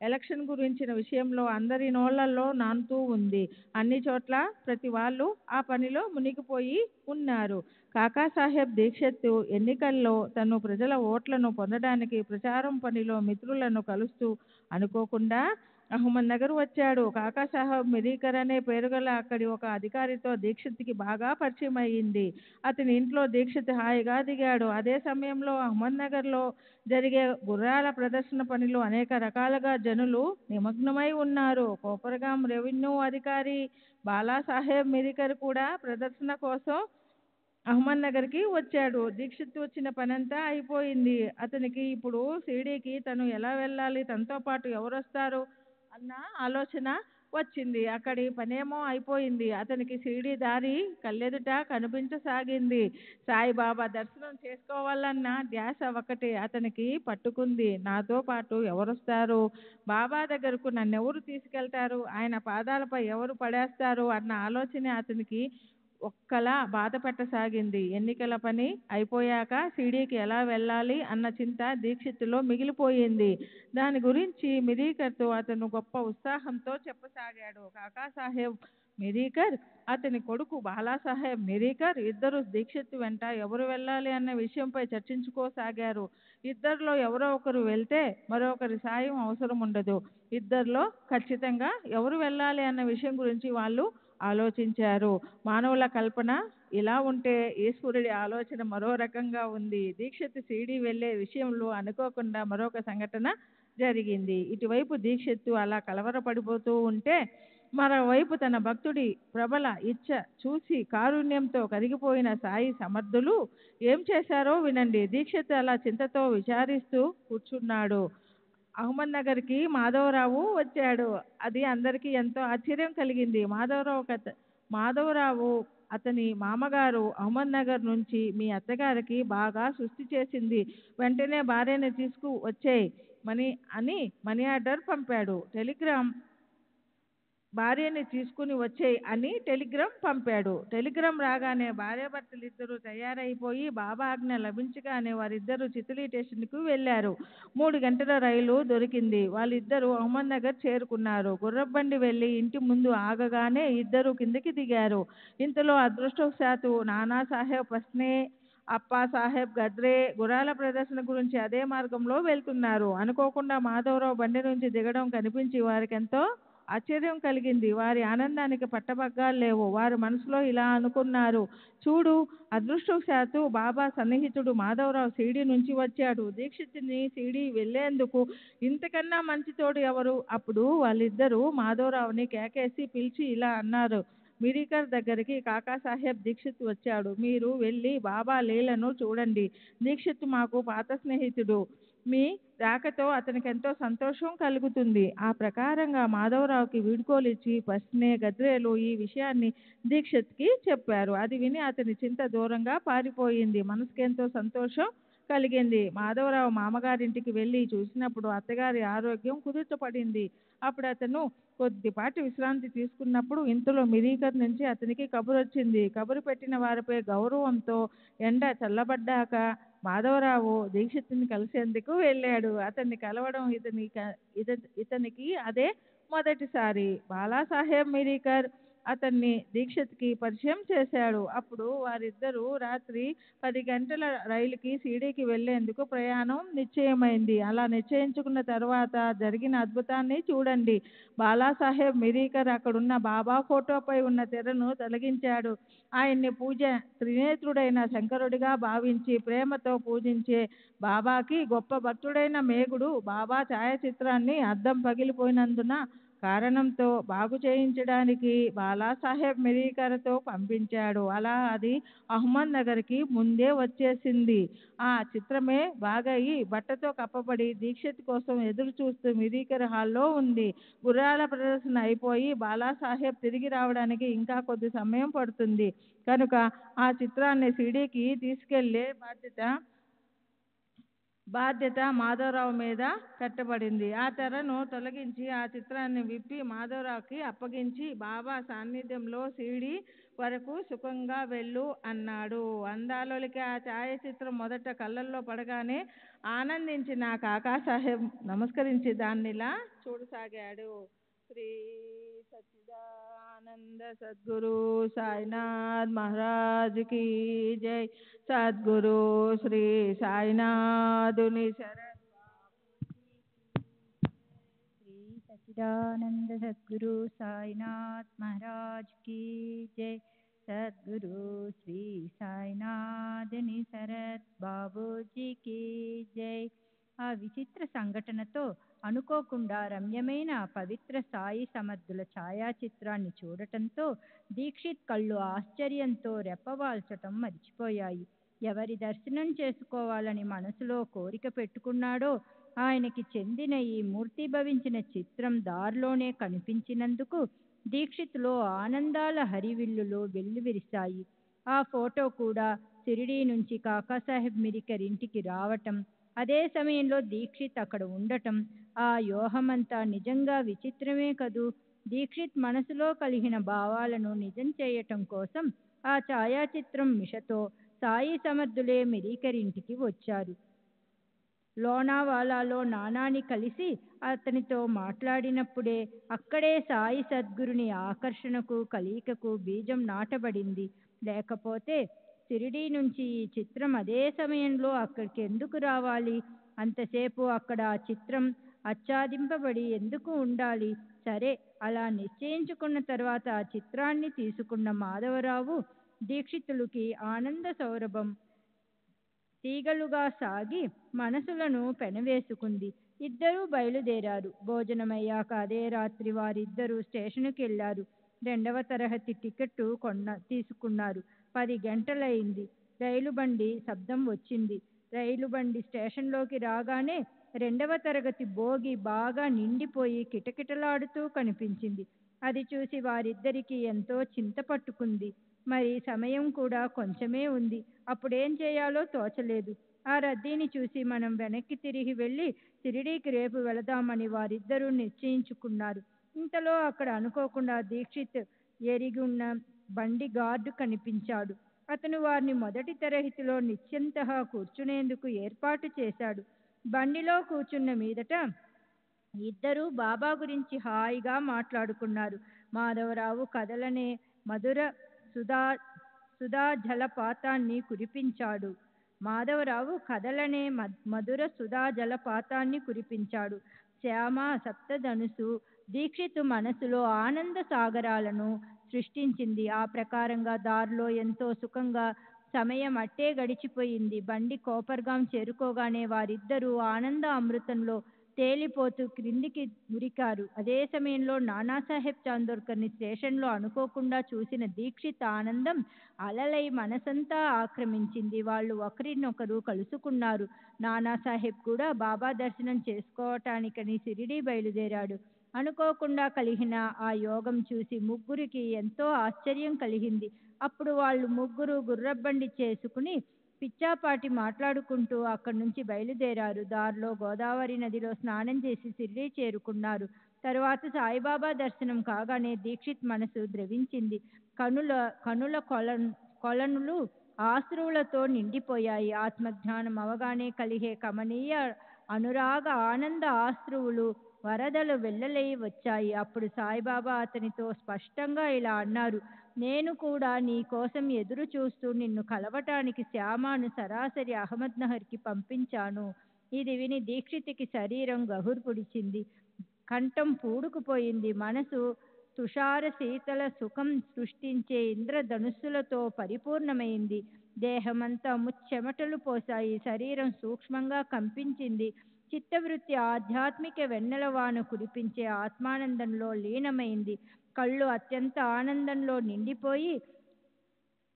ఎలక్షన్ గురించిన విషయంలో అందరి నోళ్లలో నానుతూ ఉంది. అన్ని చోట్ల ప్రతి వాళ్ళు ఆ పనిలో మునిగిపోయి ఉన్నారు. కాకాసాహెబ్ దీక్షిత్ ఎన్నికల్లో తను ప్రజల ఓట్లను పొందడానికి ప్రచారం పనిలో మిత్రులను కలుస్తూ అనుకోకుండా అహ్మద్ నగర్ వచ్చాడు. కాకాసాహెబ్ మిరీకర్ అనే పేరుగల అక్కడి ఒక అధికారితో దీక్షిత్కి బాగా పరిచయం అయ్యింది. అతని ఇంట్లో దీక్షిత్ హాయిగా దిగాడు. అదే సమయంలో అహ్మద్ నగర్లో జరిగే గుర్రాల ప్రదర్శన పనిలో అనేక రకాలుగా జనులు నిమగ్నమై ఉన్నారు. కోపరగాం రెవెన్యూ అధికారి బాలాసాహెబ్ మిరీకర్ కూడా ప్రదర్శన కోసం అహ్మద్ నగర్కి వచ్చాడు. దీక్షిత్ వచ్చిన పనంతా అయిపోయింది. అతనికి ఇప్పుడు షిరిడీకి తను ఎలా వెళ్ళాలి, తనతో పాటు ఎవరొస్తారు అన్న ఆలోచన వచ్చింది. అక్కడి పనేమో అయిపోయింది. అతనికి షిరిడీ దారి కళ్ళెదుట కనిపించసాగింది. సాయిబాబా దర్శనం చేసుకోవాలన్న ధ్యాస ఒకటే అతనికి పట్టుకుంది. నాతో పాటు ఎవరొస్తారు, బాబా దగ్గరకు నన్నెవరు తీసుకెళ్తారు, ఆయన పాదాలపై ఎవరు పడేస్తారు అన్న ఆలోచన అతనికి ఒక్కలా బాధ పెట్టసాగింది. ఎన్నికల పని అయిపోయాక షిరిడీకి ఎలా వెళ్ళాలి అన్న చింత దీక్షిత్తులో మిగిలిపోయింది. దాని గురించి మిరీకర్తో అతను గొప్ప ఉత్సాహంతో చెప్పసాగాడు. కాకాసాహెబ్ మిరీకర్, అతని కొడుకు బాలాసాహెబ్ మిరీకర్ ఇద్దరు దీక్షిత్ వెంట ఎవరు వెళ్ళాలి అన్న విషయంపై చర్చించుకోసాగారు. ఇద్దరిలో ఎవరో ఒకరు వెళ్తే మరొకరి సాయం అవసరం ఉండదు. ఇద్దరిలో ఖచ్చితంగా ఎవరు వెళ్ళాలి అన్న విషయం గురించి వాళ్ళు ఆలోచించారు. మానవుల కల్పన ఇలా ఉంటే ఈశ్వరుడి ఆలోచన మరో రకంగా ఉంది. దీక్షిత్ షిరిడీ వెళ్ళే విషయంలో అనుకోకుండా మరొక సంఘటన జరిగింది. ఇటువైపు దీక్షిత్తు అలా కలవరపడిపోతూ ఉంటే మరోవైపు తన భక్తుడి ప్రబల ఇచ్చ చూసి కారుణ్యంతో కరిగిపోయిన సాయి సమర్థులు ఏం చేశారో వినండి. దీక్షిత్ అలా చింతతో విచారిస్తూ కూర్చున్నాడు. అహ్మద్ నగర్కి మాధవరావు వచ్చాడు. అది అందరికీ ఎంతో ఆశ్చర్యం కలిగింది. మాధవరావు అతని మామగారు అహ్మద్ నగర్ నుంచి మీ అత్తగారికి బాగా సృష్టి చేసింది, వెంటనే భార్యని తీసుకు వచ్చేయ్ అని మనీ ఆర్డర్ పంపాడు. భార్యని తీసుకుని వచ్చేయ్ అని టెలిగ్రామ్ పంపాడు. టెలిగ్రామ్ రాగానే భార్యాభర్తలిద్దరూ తయారైపోయి బాబా ఆజ్ఞ లభించగానే వారిద్దరూ చిత్లీ స్టేషన్కు వెళ్ళారు. 3 గంటల రైలు దొరికింది. వాళ్ళిద్దరూ అహ్మద్ నగర్ చేరుకున్నారు. గుర్రబండి వెళ్ళి ఇంటి ముందు ఆగగానే ఇద్దరు కిందకి దిగారు. ఇంతలో అదృష్టవశాత్తు నానాసాహెబ్ పస్నే, అప్పా సాహెబ్ గద్రే గుర్రాల ప్రదర్శన గురించి అదే మార్గంలో వెళ్తున్నారు. అనుకోకుండా మాధవరావు బండి నుంచి దిగడం కనిపించి వారికెంతో ఆశ్చర్యం కలిగింది. వారి ఆనందానికి పట్టపగ్గాలు లేవు. వారు మనసులో ఇలా అనుకున్నారు, చూడు, అదృష్టవశాత్తు బాబా సన్నిహితుడు మాధవరావు షిరిడీ నుంచి వచ్చాడు. దీక్షితుని షిరిడీ వెళ్లేందుకు ఇంతకన్నా మంచి తోడు ఎవరు? అప్పుడు వాళ్ళిద్దరూ మాధవరావుని కేకేసి పిలిచి ఇలా అన్నారు, మిరీకర్ దగ్గరికి కాకాసాహెబ్ దీక్షిత్ వచ్చాడు. మీరు వెళ్ళి బాబా లీలను చూడండి. దీక్షిత్ మాకు పాత స్నేహితుడు. మీ రాకతో అతనికి ఎంతో సంతోషం కలుగుతుంది. ఆ ప్రకారంగా మాధవరావుకి వీడ్కోలిచ్చి పస్నే, గద్రేలు ఈ విషయాన్ని దీక్షిత్కి చెప్పారు. అది విని అతని చింత దూరంగా పారిపోయింది. మనసుకెంతో సంతోషం కలిగింది. మాధవరావు మామగారింటికి వెళ్ళి చూసినప్పుడు అత్తగారి ఆరోగ్యం కుదుటపడింది. అప్పుడు అతను కొద్దిపాటి విశ్రాంతి తీసుకున్నప్పుడు ఇంతలో మిరీకర్ నుంచి అతనికి కబురు వచ్చింది. కబురు పెట్టిన వారిపై గౌరవంతో ఎండ చల్లబడ్డాక మాధవరావు దీక్షితుని కలిసేందుకు వెళ్ళాడు. అతన్ని కలవడం ఇతనికి అదే మొదటిసారి. బాలాసాహెబ్ మిరీకర్ అతన్ని దీక్షిత్కి పరిచయం చేశాడు. అప్పుడు వారిద్దరూ రాత్రి 10 గంటల రైలుకి షిరిడీకి వెళ్లేందుకు ప్రయాణం నిశ్చయమైంది. అలా నిశ్చయించుకున్న తర్వాత జరిగిన అద్భుతాన్ని చూడండి. బాలాసాహెబ్ మిరీకర్ అక్కడున్న బాబా ఫోటోపై ఉన్న తెరను తొలగించాడు. ఆయన్ని త్రినేత్రుడైన శంకరుడిగా భావించి ప్రేమతో పూజించే బాబాకి గొప్ప భక్తుడైన మేఘుడు బాబా ఛాయాచిత్రాన్ని అద్దం పగిలిపోయినందున కారణంతో బాగు చేయించడానికి బాలాసాహెబ్ మిరీకర్తో పంపించాడు. అలా అది అహ్మద్ నగర్కి ముందే వచ్చేసింది. ఆ చిత్రమే బాగయి బట్టతో కప్పబడి దీక్షిత్ కోసం ఎదురు చూస్తూ మిరీకర్ హాల్లో ఉంది. గుర్రాల ప్రదర్శన అయిపోయి బాలాసాహెబ్ తిరిగి రావడానికి ఇంకా కొద్ది సమయం పడుతుంది కనుక ఆ చిత్రాన్ని షిరిడీకి తీసుకెళ్లే బాధ్యత మాధవరావు మీద కట్టబడింది. ఆ తెరను తొలగించి ఆ చిత్రాన్ని విప్పి మాధవరావుకి అప్పగించి బాబా సాన్నిధ్యంలో షిరిడీ వరకు సుఖంగా వెళ్ళు అన్నాడు. అందాలోకి ఆ ఛాయాచిత్రం మొదట కళ్ళల్లో పడగానే ఆనందించిన కాకాసాహెబ్ నమస్కరించి దాన్నిలా చూడసాగాడు. శ్రీ సచ్చిదానంద సద్గురు సాయినాథ్ మహారాజ్ की जय. सद्गुरु श्री साईनाथुनि शरण. श्री सच्चिदानंद सद्गुरु साईनाथ महाराज की जय. सद्गुरु श्री సాయినాథుని శరత్ బాబూజీకి జై. ఆ విచిత్ర సంఘటనతో అనుకోకుండా రమ్యమైన పవిత్ర సాయి సమర్థుల ఛాయాచిత్రాన్ని చూడటంతో దీక్షిత్ కళ్ళు ఆశ్చర్యంతో రెప్పవాల్చటం మర్చిపోయాయి. ఎవరి దర్శనం చేసుకోవాలని మనసులో కోరిక పెట్టుకున్నాడో ఆయనకి చెందిన ఈ మూర్తిభవించిన చిత్రం దారిలోనే కనిపించినందుకు దీక్షిత్లో ఆనందాల హరివిల్లులు వెల్లివిరిశాయి. ఆ ఫోటో కూడా షిరిడీ నుంచి కాకాసాహెబ్ మిరీకర్ ఇంటికి రావటం, అదే సమయంలో దీక్షిత్ అక్కడ ఉండటం, ఆ యోహమంతా నిజంగా విచిత్రమే కదూ. దీక్షిత్ మనసులో కలిగిన భావాలను నిజం చేయటం కోసం ఆ ఛాయాచిత్రం మిషతో సాయి సమర్థులే మిరీకర్ ఇంటికి వచ్చారు. లోనావాలాలో నానాని కలిసి అతనితో మాట్లాడినప్పుడే అక్కడే సాయి సద్గురుని ఆకర్షణకు కలయికకు బీజం నాటబడింది. లేకపోతే షిరిడీ నుంచి ఈ చిత్రం అదే సమయంలో అక్కడికి ఎందుకు రావాలి? అంతసేపు అక్కడ ఆ చిత్రం ఆచ్ఛాదింపబడి ఎందుకు ఉండాలి? సరే, అలా నిశ్చయించుకున్న తర్వాత ఆ చిత్రాన్ని తీసుకున్న మాధవరావు దీక్షితులకి ఆనంద సౌరభం తీగలుగా సాగి మనసులను పెనవేసుకుంది. ఇద్దరూ బయలుదేరారు. భోజనమయ్యాక అదే రాత్రి వారిద్దరూ స్టేషన్కి వెళ్ళారు. 2వ తరగతి టికెట్టు తీసుకున్నారు. 10 గంటలయింది. రైలు బండి శబ్దం వచ్చింది. రైలు బండి స్టేషన్లోకి రాగానే 2వ తరగతి బోగి బాగా నిండిపోయి కిటకిటలాడుతూ కనిపించింది. అది చూసి వారిద్దరికీ ఎంతో చింత పట్టుకుంది. మరి సమయం కూడా కొంచెమే ఉంది. అప్పుడేం చేయాలో తోచలేదు. ఆ రద్దీని చూసి మనం వెనక్కి తిరిగి వెళ్ళి షిరిడీకి రేపు వెళదామని వారిద్దరూ నిశ్చయించుకున్నారు. ఇంతలో అక్కడ అనుకోకుండా దీక్షిత్ ఎరిగున్న బండి గార్డు కనిపించాడు. అతను వారిని మొదటి తరగతిలో నిశ్చింతగా కూర్చునేందుకు ఏర్పాటు చేశాడు. బండిలో కూర్చున్న మీదట ఇద్దరూ బాబా గురించి హాయిగా మాట్లాడుకున్నారు. మాధవరావు కదలనే మధుర సుధా జలపాతాన్ని కురిపించాడు. శ్యామ సప్తధనుసు దీక్షిత్ మనసులో ఆనంద సాగరాలను సృష్టించింది. ఆ ప్రకారంగా దారిలో ఎంతో సుఖంగా సమయం అట్టే గడిచిపోయింది. బండి కోపర్గాం చేరుకోగానే వారిద్దరూ ఆనంద అమృతంలో తేలిపోతూ క్రిందికి ఉరికారు. అదే సమయంలో నానాసాహెబ్ చాందోర్కర్ని స్టేషన్లో అనుకోకుండా చూసిన దీక్షిత్ ఆనందం అలలై మనసంతా ఆక్రమించింది. వాళ్ళు ఒకరినొకరు కలుసుకున్నారు. నానాసాహెబ్ కూడా బాబా దర్శనం చేసుకోవటానికని షిరిడీ బయలుదేరాడు. అనుకోకుండా కలిగిన ఆ యోగం చూసి ముగ్గురికి ఎంతో ఆశ్చర్యం కలిగింది. అప్పుడు వాళ్ళు ముగ్గురు గుర్రబండి చేసుకుని పిచ్చాపాటి మాట్లాడుకుంటూ అక్కడి నుంచి బయలుదేరారు. దారిలో గోదావరి నదిలో స్నానం చేసి షిరిడీ చేరుకున్నారు. తరువాత సాయిబాబా దర్శనం కాగానే దీక్షిత్ మనసు ద్రవించింది. కనుల కొలనులు ఆశ్రువులతో నిండిపోయాయి. ఆత్మజ్ఞానం అవగానే కలిగే కమనీయ అనురాగ ఆనంద ఆశ్రువులు వరదలు వెల్లలై వచ్చాయి. అప్పుడు సాయిబాబా అతనితో స్పష్టంగా ఇలా అన్నారు: నేను కూడా నీ కోసం ఎదురు చూస్తూ నిన్ను కలవటానికి శ్యామను సరాసరి అహ్మద్ నగర్కి పంపించాను. ఇది విని దీక్షిత్కి శరీరం గగుర్పుడిచింది. కంఠం పూడుకుపోయింది. మనసు తుషార శీతల సుఖం సృష్టించే ఇంద్రధనుస్సులతో పరిపూర్ణమైంది. దేహమంతా ముచ్చెమటలు పోసాయి. శరీరం సూక్ష్మంగా కంపించింది. చిత్తవృత్తి ఆధ్యాత్మిక వెన్నెలవాన కురిపించే ఆత్మానందంలో లీనమైంది. కళ్ళు అత్యంత ఆనందంలో నిండిపోయి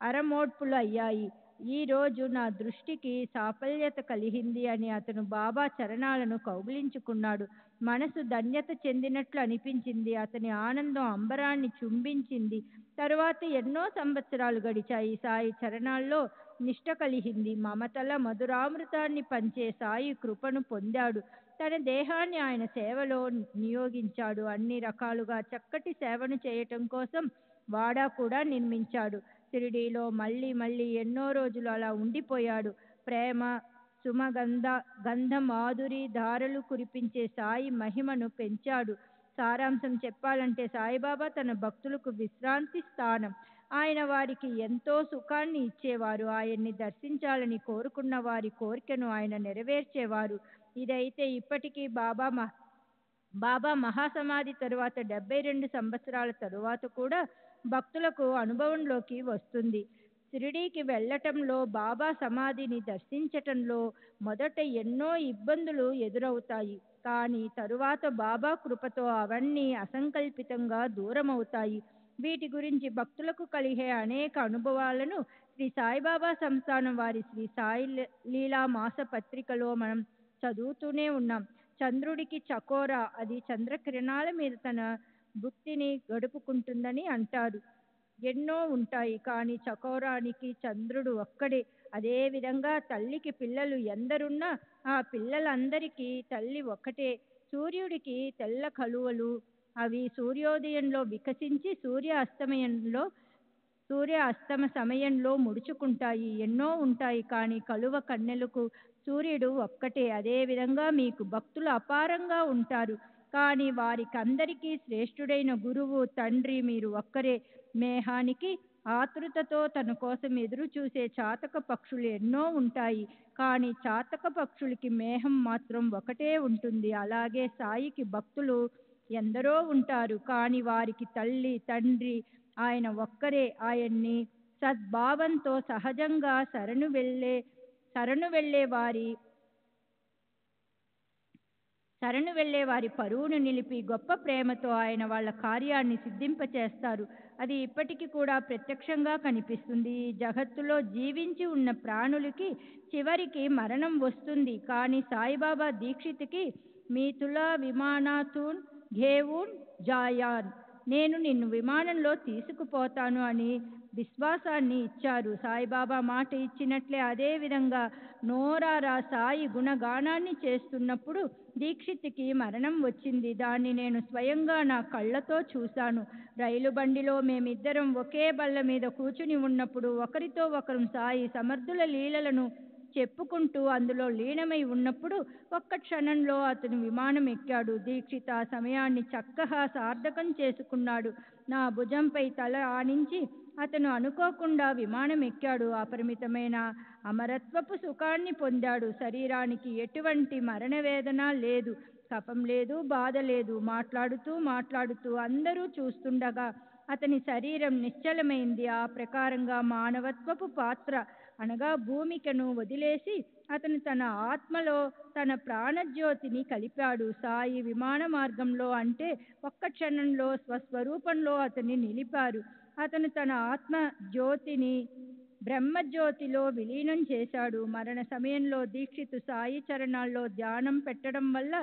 అరమోడ్పులు అయ్యాయి. ఈ రోజు నా దృష్టికి సాఫల్యత కలిగింది అని అతను బాబా చరణాలను కౌగిలించుకున్నాడు. మనసు ధన్యత చెందినట్లు అనిపించింది. అతని ఆనందం అంబరాన్ని చుంబించింది. తరువాత ఎన్నో సంవత్సరాలు గడిచాయి. సాయి చరణాల్లో నిష్ట కలిగింది. మమతల మధురామృతాన్ని పంచే సాయి కృపను పొందాడు. తన దేహాన్ని ఆయన సేవలో నియోగించాడు. అన్ని రకాలుగా చక్కటి సేవను చేయటం కోసం వాడా కూడా నిర్మించాడు. షిరిడీలో మళ్ళీ ఎన్నో రోజులు అలా ఉండిపోయాడు. ప్రేమ గంధ మాధురి ధారలు కురిపించే సాయి మహిమను పెంచాడు. సారాంశం చెప్పాలంటే సాయిబాబా తన భక్తులకు విశ్రాంతి స్థానం. ఆయన వారికి ఎంతో సుఖాన్ని ఇచ్చేవారు. ఆయన్ని దర్శించాలని కోరుకున్న వారి కోరికను ఆయన నెరవేర్చేవారు. ఇదైతే ఇప్పటికీ బాబా మహాసమాధి తరువాత 72 సంవత్సరాల తరువాత కూడా భక్తులకు అనుభవంలోకి వస్తుంది. షిరిడీకి వెళ్ళటంలో, బాబా సమాధిని దర్శించటంలో మొదట ఎన్నో ఇబ్బందులు ఎదురవుతాయి. కానీ తరువాత బాబా కృపతో అవన్నీ అసంకల్పితంగా దూరమవుతాయి. వీటి గురించి భక్తులకు కలిగే అనేక అనుభవాలను శ్రీ సాయిబాబా సంస్థానం వారి శ్రీ సాయి లీలా మాస పత్రికలో మనం చదువుతూనే ఉన్నాం. చంద్రుడికి చకోర, అది చంద్రకిరణాల మీద తన భుక్తిని గడుపుకుంటుందని అంటారు. ఎన్నో ఉంటాయి, కానీ చకోరానికి చంద్రుడు ఒక్కడే. అదేవిధంగా తల్లికి పిల్లలు ఎందరున్నా ఆ పిల్లలందరికీ తల్లి ఒక్కటే. సూర్యుడికి తెల్ల కలువలు, అవి సూర్యోదయంలో వికసించి సూర్య అస్తమయంలో సూర్య అస్తమ సమయంలో ముడుచుకుంటాయి, ఎన్నో ఉంటాయి, కానీ కలువ కన్నెలకు సూర్యుడు ఒక్కటే. అదేవిధంగా మీకు భక్తులు అపారంగా ఉంటారు, కానీ వారికందరికీ శ్రేష్ఠుడైన గురువు తండ్రి మీరు ఒక్కరే. మేహానికి ఆతృతతో తన కోసం ఎదురు చూసే చాతక పక్షులు ఎన్నో ఉంటాయి, కానీ చాతక పక్షులకి మేహం మాత్రం ఒకటే ఉంటుంది. అలాగే సాయికి భక్తులు ఎందరో ఉంటారు, కానీ వారికి తల్లి తండ్రి ఆయన ఒక్కరే. ఆయన్ని సద్భావంతో సహజంగా శరణు వెళ్ళే వారి పరువును నిలిపి గొప్ప ప్రేమతో ఆయన వాళ్ళ కార్యాన్ని సిద్ధింపచేస్తారు. అది ఇప్పటికీ కూడా ప్రత్యక్షంగా కనిపిస్తుంది. ఈ జగత్తులో జీవించి ఉన్న ప్రాణులకి చివరికి మరణం వస్తుంది, కానీ సాయిబాబా దీక్షితుకి మీతులా విమానాతూన్ ఘేవూన్ జాయాన్, నేను నిన్ను విమానంలో తీసుకుపోతాను అని విశ్వాసాన్ని ఇచ్చారు. సాయిబాబా మాట ఇచ్చినట్లే అదేవిధంగా నోరారా సాయి గుణగానాన్ని చేస్తున్నప్పుడు దీక్షిత్కి మరణం వచ్చింది. దాన్ని నేను స్వయంగా నా కళ్ళతో చూశాను. రైలు బండిలో మేమిద్దరం ఒకే బల్ల మీద కూర్చుని ఉన్నప్పుడు ఒకరితో ఒకరు సాయి సమర్థుల లీలలను చెప్పుకుంటూ అందులో లీనమై ఉన్నప్పుడు ఒక్క క్షణంలో అతను విమానం ఎక్కాడు. దీక్షిత్ ఆ సమయాన్ని చక్కగా సార్థకం చేసుకున్నాడు. నా భుజంపై తల ఆనించి అతను అనుకోకుండా విమానం ఎక్కాడు. అపరిమితమైన అమరత్వపు సుఖాన్ని పొందాడు. శరీరానికి ఎటువంటి మరణ వేదన లేదు, కఫం లేదు, బాధ లేదు. మాట్లాడుతూ అందరూ చూస్తుండగా అతని శరీరం నిశ్చలమైంది. ఆ ప్రకారంగా మానవత్వపు పాత్ర అనగా భూమికను వదిలేసి అతను తన ఆత్మలో తన ప్రాణజ్యోతిని కలిపాడు. సాయి విమాన మార్గంలో అంటే ఒక్క క్షణంలో స్వస్వరూపంలో అతన్ని నిలిపారు. అతను తన ఆత్మ జ్యోతిని బ్రహ్మజ్యోతిలో విలీనం చేశాడు. మరణ సమయంలో దీక్షితు సాయి చరణాల్లో ధ్యానం పెట్టడం వల్ల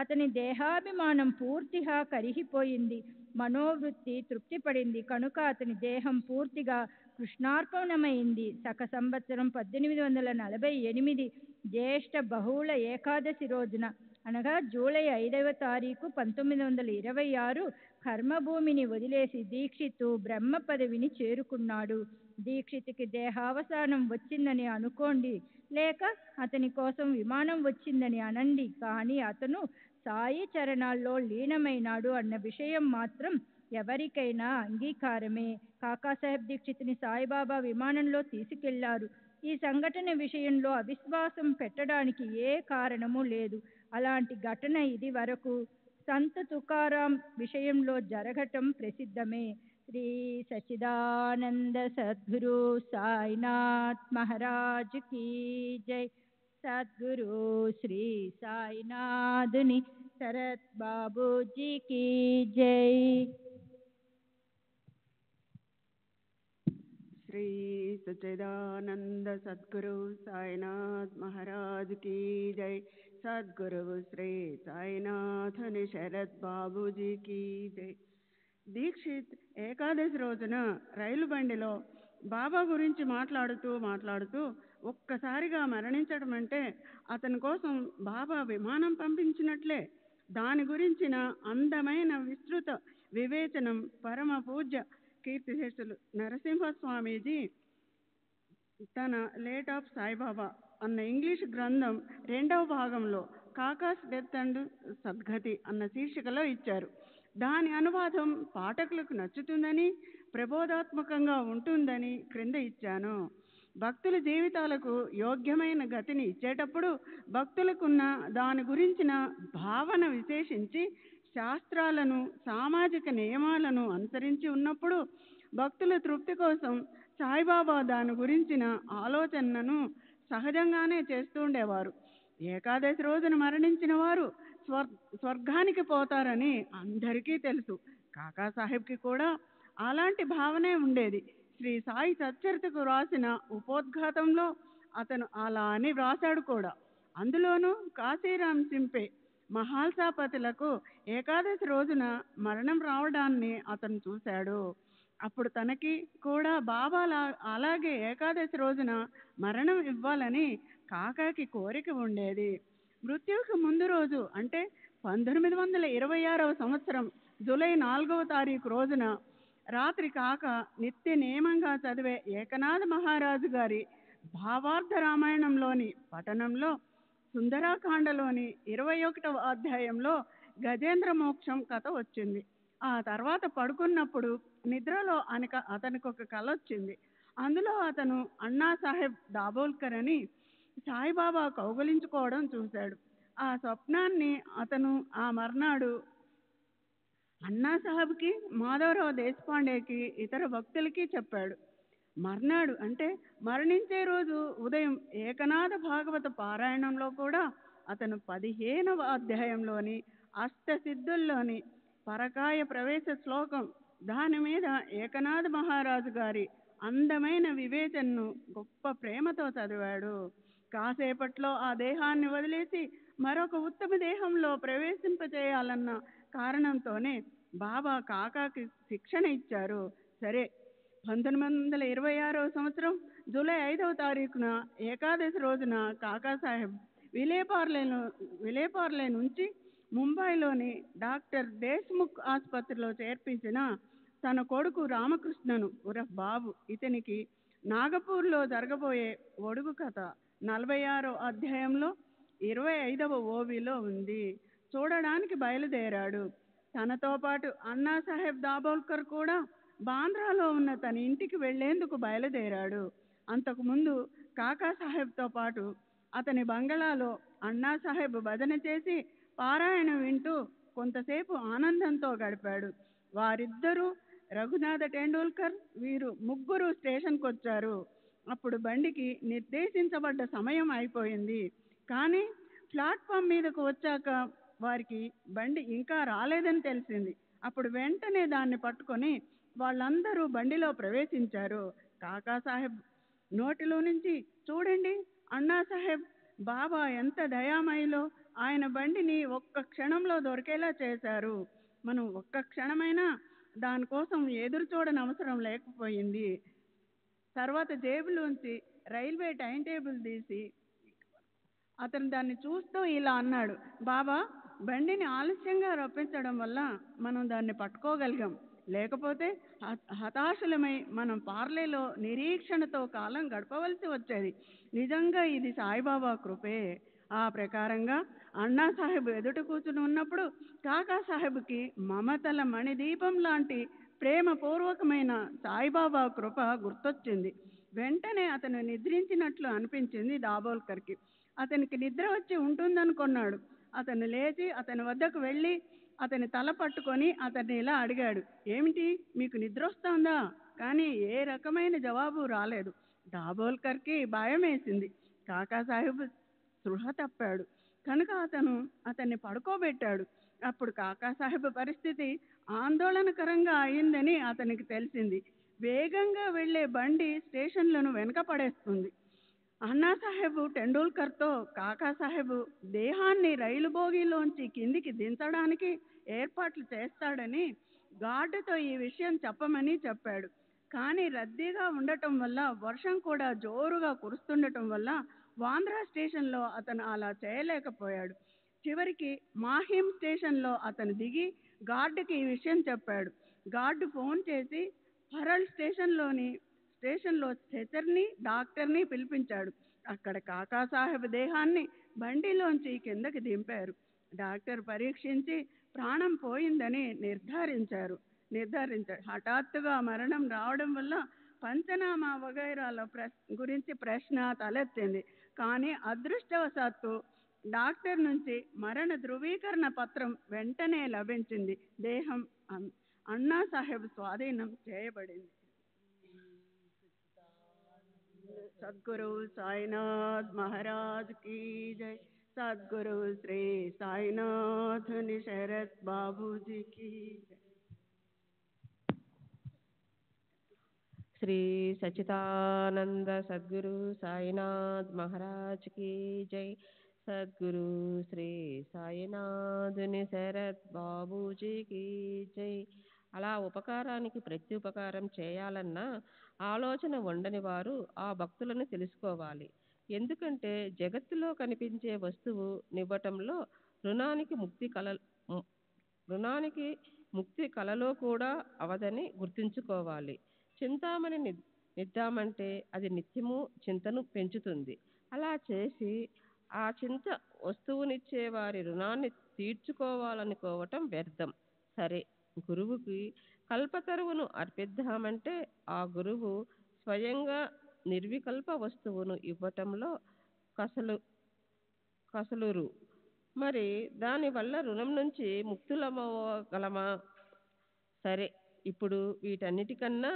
అతని దేహాభిమానం పూర్తిగా కరిగిపోయింది, మనోవృత్తి తృప్తిపడింది. కనుక అతని దేహం పూర్తిగా కృష్ణార్పణమైంది. శక సంవత్సరం 1848 జ్యేష్ఠ బహుళ ఏకాదశి రోజున అనగా జూలై 5వ తారీఖు 1926 కర్మభూమిని వదిలేసి దీక్షితు బ్రహ్మ పదవిని చేరుకున్నాడు. దీక్షితుకి దేహావసానం వచ్చిందని అనుకోండి, లేక అతని కోసం విమానం వచ్చిందని అనండి, కానీ అతను సాయి చరణాల్లో లీనమైనాడు అన్న విషయం మాత్రం ఎవరికైనా అంగీకారమే. కాకాసాహెబ్ దీక్షితుని సాయిబాబా విమానంలో తీసుకెళ్లారు. ఈ సంఘటన విషయంలో అవిశ్వాసం పెట్టడానికి ఏ కారణము లేదు. అలాంటి ఘటన ఇది వరకు సంత తుకారాం విషయంలో జరగటం ప్రసిద్ధమే. శ్రీ సచ్చిదానంద సద్గురు సాయినాథ్ మహారాజ్ కీ జై. సద్గురు శ్రీ సాయినాథుని శరత్ బాబూజీ కీ జై. श्री सच्चिदानंद सद्गुरु साईनाथ महाराज की जय. सद्गुरु श्री साईनाथ शरद बाबूजी की जय. దీక్షిత్ ఏకాదశి రోజున రైలు బండిలో బాబా గురించి మాట్లాడుతూ ఒక్కసారిగా మరణించడం అంటే అతని కోసం బాబా విమానం పంపించినట్లే. దాని గురించిన అందమైన విస్తృత వివేచనం పరమ పూజ్య కీర్తిశేషులు నరసింహస్వామీజీ తన లేట్ ఆఫ్ సాయిబాబా అన్న ఇంగ్లీష్ గ్రంథం 2వ భాగంలో కాకాస్ డెత్ అండ్ సద్గతి అన్న శీర్షికలో ఇచ్చారు. దాని అనువాదం పాఠకులకు నచ్చుతుందని, ప్రబోధాత్మకంగా ఉంటుందని క్రింద ఇచ్చాను. భక్తుల జీవితాలకు యోగ్యమైన గతిని ఇచ్చేటప్పుడు భక్తులకున్న దాని గురించిన భావన విశేషించి శాస్త్రాలను సామాజిక నియమాలను అనుసరించి ఉన్నప్పుడు భక్తుల తృప్తి కోసం సాయిబాబా దాని గురించిన ఆలోచనను సహజంగానే చేస్తూ ఉండేవారు. ఏకాదశి రోజున మరణించిన వారు స్వర్గానికి పోతారని అందరికీ తెలుసు. కాకాసాహెబ్కి కూడా అలాంటి భావనే ఉండేది. శ్రీ సాయి సచ్చరితకు రాసిన ఉపోద్ఘాతంలో అతను అలా అని వ్రాశాడు కూడా. అందులోనూ కాశీరామ్ సింపే మహాల్సాపతులకు ఏకాదశి రోజున మరణం రావడాన్ని అతను చూశాడు. అప్పుడు తనకి కూడా బాబా అలాగే ఏకాదశి రోజున మరణం ఇవ్వాలని కాకాకి కోరిక ఉండేది. మృత్యువుకి ముందు రోజు అంటే 1926వ సంవత్సరం జూలై 4వ తారీఖు రోజున రాత్రి కాక నిత్య నియమంగా చదివే ఏకనాథ మహారాజు గారి భావార్థ రామాయణంలోని పఠనంలో సుందరాకాండలోని 21వ అధ్యాయంలో గజేంద్ర మోక్షం కథ వచ్చింది. ఆ తర్వాత పడుకున్నప్పుడు నిద్రలో అతనికి ఒక కల వచ్చింది. అందులో అతను అన్నాసాహెబ్ దాబోల్కర్ అని సాయిబాబా కౌగలించుకోవడం చూశాడు. ఆ స్వప్నాన్ని అతను ఆ మర్నాడు అన్నాసాహెబ్కి, మాధవరావు దేశపాండేకి, ఇతర భక్తులకి చెప్పాడు. మర్నాడు అంటే మరణించే రోజు ఉదయం ఏకనాథ భాగవత పారాయణంలో కూడా అతను 15వ అధ్యాయంలోని అష్టసిద్ధుల్లోని పరకాయ ప్రవేశ శ్లోకం దాని మీద ఏకనాథ మహారాజు గారి అందమైన వివేచనను గొప్ప ప్రేమతో చదివాడు. కాసేపట్లో ఆ దేహాన్ని వదిలేసి మరొక ఉత్తమ దేహంలో ప్రవేశింపచేయాలన్న కారణంతోనే బాబా కాకాకి శిక్షణ ఇచ్చారు. సరే, 1926వ సంవత్సరం జూలై 5వ తారీఖున ఏకాదశి రోజున కాకాసాహెబ్ విలేపార్లే నుంచి ముంబైలోని డాక్టర్ దేశ్ముఖ్ ఆసుపత్రిలో చేర్పించిన తన కొడుకు రామకృష్ణను ఉరఫ్ బాబు ఇతనికి నాగపూర్లో జరగబోయే ఒడుగు కథ 46వ అధ్యాయంలో 25వ ఓవిలో ఉంది. చూడడానికి బయలుదేరాడు. తనతో పాటు అన్నాసాహెబ్ దాబోల్కర్ కూడా బాంద్రాలో ఉన్న తన ఇంటికి వెళ్లేందుకు బయలుదేరాడు. అంతకుముందు కాకాసాహెబ్తో పాటు అతని బంగళాలో అన్నాసాహెబ్ భజన చేసి పారాయణం వింటూ కొంతసేపు ఆనందంతో గడిపాడు. వారిద్దరూ, రఘునాథ టెండూల్కర్, వీరు ముగ్గురు స్టేషన్కి వచ్చారు. అప్పుడు బండికి నిర్దేశించబడ్డ సమయం అయిపోయింది. కానీ ప్లాట్ఫామ్ మీదకు వచ్చాక వారికి బండి ఇంకా రాలేదని తెలిసింది. అప్పుడు వెంటనే దాన్ని పట్టుకొని వాళ్ళందరూ బండిలో ప్రవేశించారు. కాకాసాహెబ్ నోటిలో నుంచి, చూడండి అన్నాసాహెబ్, బాబా ఎంత దయామయిలో, ఆయన బండిని ఒక్క క్షణంలో దొరికేలా చేశారు. మనం ఒక్క క్షణమైనా దానికోసం ఎదురు చూడని అవసరం లేకపోయింది. తర్వాత జేబులోంచి రైల్వే టైం టేబుల్ తీసి అతను దాన్ని చూస్తూ ఇలా అన్నాడు, బాబా, బండిని ఆలస్యంగా రప్పించడం వల్ల మనం దాన్ని పట్టుకోగలిగాం. లేకపోతే హతాశులమై మనం పార్లేలో నిరీక్షణతో కాలం గడపవలసి వచ్చేది. నిజంగా ఇది సాయిబాబా కృపే. ఆ ప్రకారంగా అన్నాసాహెబ్ ఎదుట కూర్చుని ఉన్నప్పుడు కాకాసాహెబ్కి మమతల మణిదీపం లాంటి ప్రేమపూర్వకమైన సాయిబాబా కృప గుర్తొచ్చింది. వెంటనే అతను నిద్రించినట్లు అనిపించింది దాబోల్కర్కి. అతనికి నిద్ర వచ్చి ఉంటుందనుకున్నాడు. అతను లేచి అతని వద్దకు వెళ్ళి అతని తల పట్టుకొని అతన్ని ఇలా అడిగాడు, ఏమిటి, మీకు నిద్ర వస్తుందా? కానీ ఏ రకమైన జవాబు రాలేదు. దాబోల్కర్కి భయం వేసింది. కాకాసాహెబ్ స్పృహ తప్పాడు కనుక అతన్ని పడుకోబెట్టాడు. అప్పుడు కాకాసాహెబ్ పరిస్థితి ఆందోళనకరంగా అయిందని అతనికి తెలిసింది. వేగంగా వెళ్లే బండి స్టేషన్లను వెనక పడేస్తుంది. అన్నాసాహెబ్ టెండూల్కర్తో కాకాసాహెబ్ దేహాన్ని రైలు బోగీలోంచి కిందికి దించడానికి ఏర్పాట్లు చేస్తాడని గార్డుతో ఈ విషయం చెప్పమని చెప్పాడు. కానీ రద్దీగా ఉండటం వల్ల, వర్షం కూడా జోరుగా కురుస్తుండటం వల్ల వాంద్రా స్టేషన్లో అతను అలా చేయలేకపోయాడు. చివరికి మాహిం స్టేషన్లో అతను దిగి గార్డుకి ఈ విషయం చెప్పాడు. గార్డు ఫోన్ చేసి పరల్ స్టేషన్లో స్ట్రెచర్ని, డాక్టర్ని పిలిపించాడు. అక్కడ కాకాసాహెబ్ దేహాన్ని బండిలోంచి కిందకి దింపారు. డాక్టర్ పరీక్షించి ప్రాణం పోయిందని నిర్ధారించాడు. హఠాత్తుగా మరణం రావడం వల్ల పంచనామా వగైరాల గురించి ప్రశ్న తలెత్తింది. కానీ అదృష్టవశాత్తు డాక్టర్ నుంచి మరణ ధృవీకరణ పత్రం వెంటనే లభించింది. దేహం అన్నాసాహెబ్ స్వాధీనం చేయబడింది. సద్గురు సాయినాథ్ మహారాజ్ కీ జై. సద్గురు శ్రీ సాయినాథ్ శరత్ బాబూజీ కీ జై. శ్రీ సచ్చిదానంద సద్గురు సాయినాథ్ మహారాజ్ కీ జై. సద్గురు శ్రీ సాయినాథుని శరత్ బాబూజీకి జై. అలా ఉపకారానికి ప్రత్యుపకారం చేయాలన్న ఆలోచన ఉండని వారు ఆ భక్తులను తెలుసుకోవాలి. ఎందుకంటే జగత్తులో కనిపించే వస్తువు నివ్వటంలో రుణానికి ముక్తి కలలో కూడా అవదని గుర్తుంచుకోవాలి. చింతామణి నిద్దామంటే అది నిత్యము చింతను పెంచుతుంది. అలా చేసి ఆ చింత వస్తువునిచ్చే వారి రుణాన్ని తీర్చుకోవాలనుకోవటం వ్యర్థం. సరే, గురువుకి కల్పతరువును అర్పిద్దామంటే ఆ గురువు స్వయంగా నిర్వికల్ప వస్తువును ఇవ్వటంలో కసలు కసలురు. మరి దానివల్ల రుణం నుంచి ముక్తులమవగలమా? సరే, ఇప్పుడు వీటన్నిటికన్నా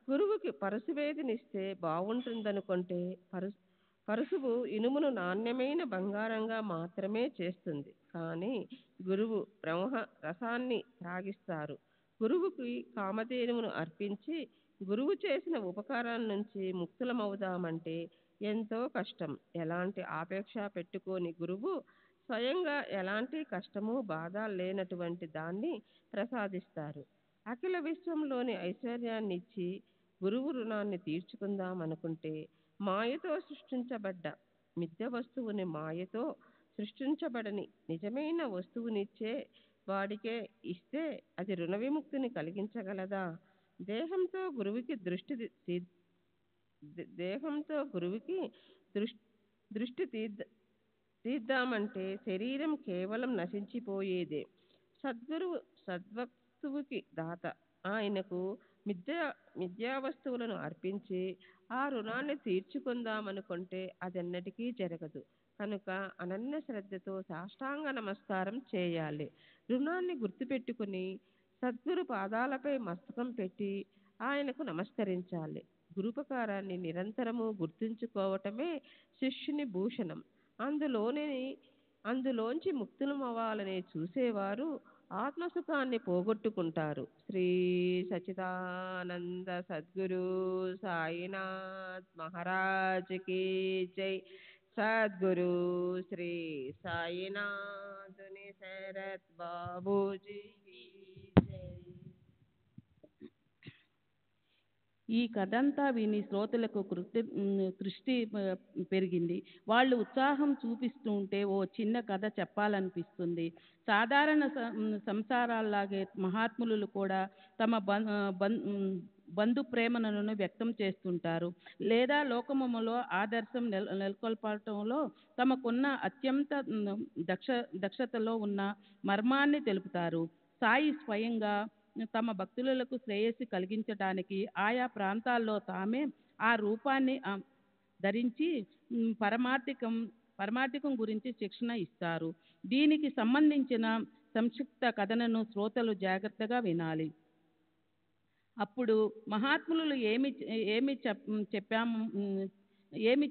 గురువుకి పరశువేదినిస్తే బాగుంటుందనుకుంటే పరశువు ఇనుమును నాణ్యమైన బంగారంగా మాత్రమే చేస్తుంది. కానీ గురువు బ్రహ్మ రసాన్ని త్రాగిస్తారు. గురువుకి కామధేనువును అర్పించి గురువు చేసిన ఉపకారం నుంచి ముక్తులమవుదామంటే ఎంతో కష్టం. ఎలాంటి ఆపేక్ష పెట్టుకోని గురువు స్వయంగా ఎలాంటి కష్టము బాధ లేనటువంటి దాన్ని ప్రసాదిస్తారు. అఖిల విశ్వంలోని ఐశ్వర్యాన్ని ఇచ్చి గురువు రుణాన్ని తీర్చుకుందామనుకుంటే మాయతో సృష్టించబడ్డ మిథ్య వస్తువుని మాయతో సృష్టించబడని నిజమైన వస్తువునిచ్చే వాడికే ఇస్తే అది రుణ విముక్తిని కలిగించగలదా? దేహంతో గురువుకి దృష్టి తీద్దామంటే శరీరం కేవలం నశించిపోయేదే. సద్గురువు సద్వస్తువుకి దాత. ఆయనకు మిథ్యా వస్తువులను అర్పించి ఆ రుణాన్ని తీర్చుకుందామనుకుంటే అదెన్నటికీ జరగదు. కనుక అనన్య శ్రద్ధతో సాష్టాంగ నమస్కారం చేయాలి. రుణాన్ని గుర్తుపెట్టుకుని సద్గురు పాదాలపై మస్తకం పెట్టి ఆయనకు నమస్కరించాలి. గురుపకారాన్ని నిరంతరము గుర్తుంచుకోవటమే శిష్యుని భూషణం. అందులోంచి ముక్తులమవ్వాలని చూసేవారు ఆత్మసుఖాన్ని పోగొట్టుకుంటారు. శ్రీ సచ్చిదానంద సద్గురు సాయినాథ్ మహారాజ్ కీ జై. సద్గురు శ్రీ సాయినాథుని శరత్ బాబూజీ కీ జై. ఈ కథంతా విని శ్రోతలకు దృష్టి పెరిగింది. వాళ్ళు ఉత్సాహం చూపిస్తూ ఉంటే ఓ చిన్న కథ చెప్పాలనిపిస్తుంది. సాధారణ సంసారాల్లాగే మహాత్ములు కూడా తమ బంధు ప్రేమలను వ్యక్తం చేస్తుంటారు, లేదా లోకములో ఆదర్శం నెలకొల్పటంలో తమకున్న అత్యంత దక్షతలో ఉన్న మర్మాన్ని తెలుపుతారు. సాయి స్వయంగా తమ భక్తులకు శ్రేయస్సు కలిగించడానికి ఆయా ప్రాంతాల్లో తామే ఆ రూపాన్ని ధరించి పరమార్థికం గురించి శిక్షణ ఇస్తారు. దీనికి సంబంధించిన సంక్షిప్త కథనను శ్రోతలు జాగ్రత్తగా వినాలి. అప్పుడు మహాత్ములు ఏమి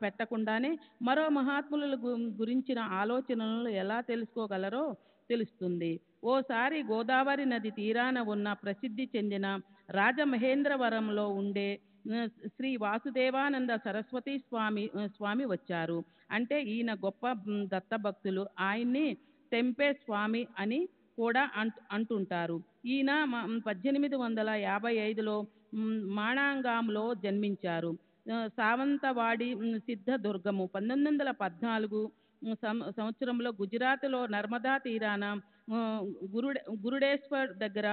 పెట్టకుండానే మరో మహాత్ముల గురించిన ఆలోచనలు ఎలా తెలుసుకోగలరో తెలుస్తుంది. ఓసారి గోదావరి నది తీరాన ఉన్న ప్రసిద్ధి చెందిన రాజమహేంద్రవరంలో ఉండే శ్రీ వాసుదేవానంద సరస్వతి స్వామి వచ్చారు. అంటే ఈయన గొప్ప దత్తభక్తులు. ఆయన్ని తెంపే స్వామి అని కూడా అంటుంటారు. ఈయన 1855లో మాణాంగాంలో జన్మించారు. సావంతవాడి సిద్ధదుర్గము 1914 సంవత్సరంలో గుజరాత్లో నర్మదా తీరాన గురుడేశ్వర్ దగ్గర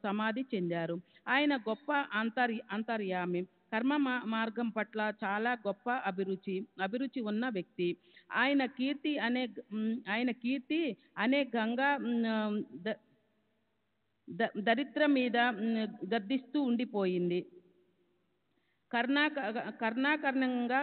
సమాధి చెందారు. ఆయన గొప్ప అంతర్యామి, కర్మ మార్గం పట్ల చాలా గొప్ప అభిరుచి ఉన్న వ్యక్తి. ఆయన కీర్తి అనే గంగా దరిద్రం మీద గర్దిస్తూ ఉండిపోయింది. కర్ణాకర్ణంగా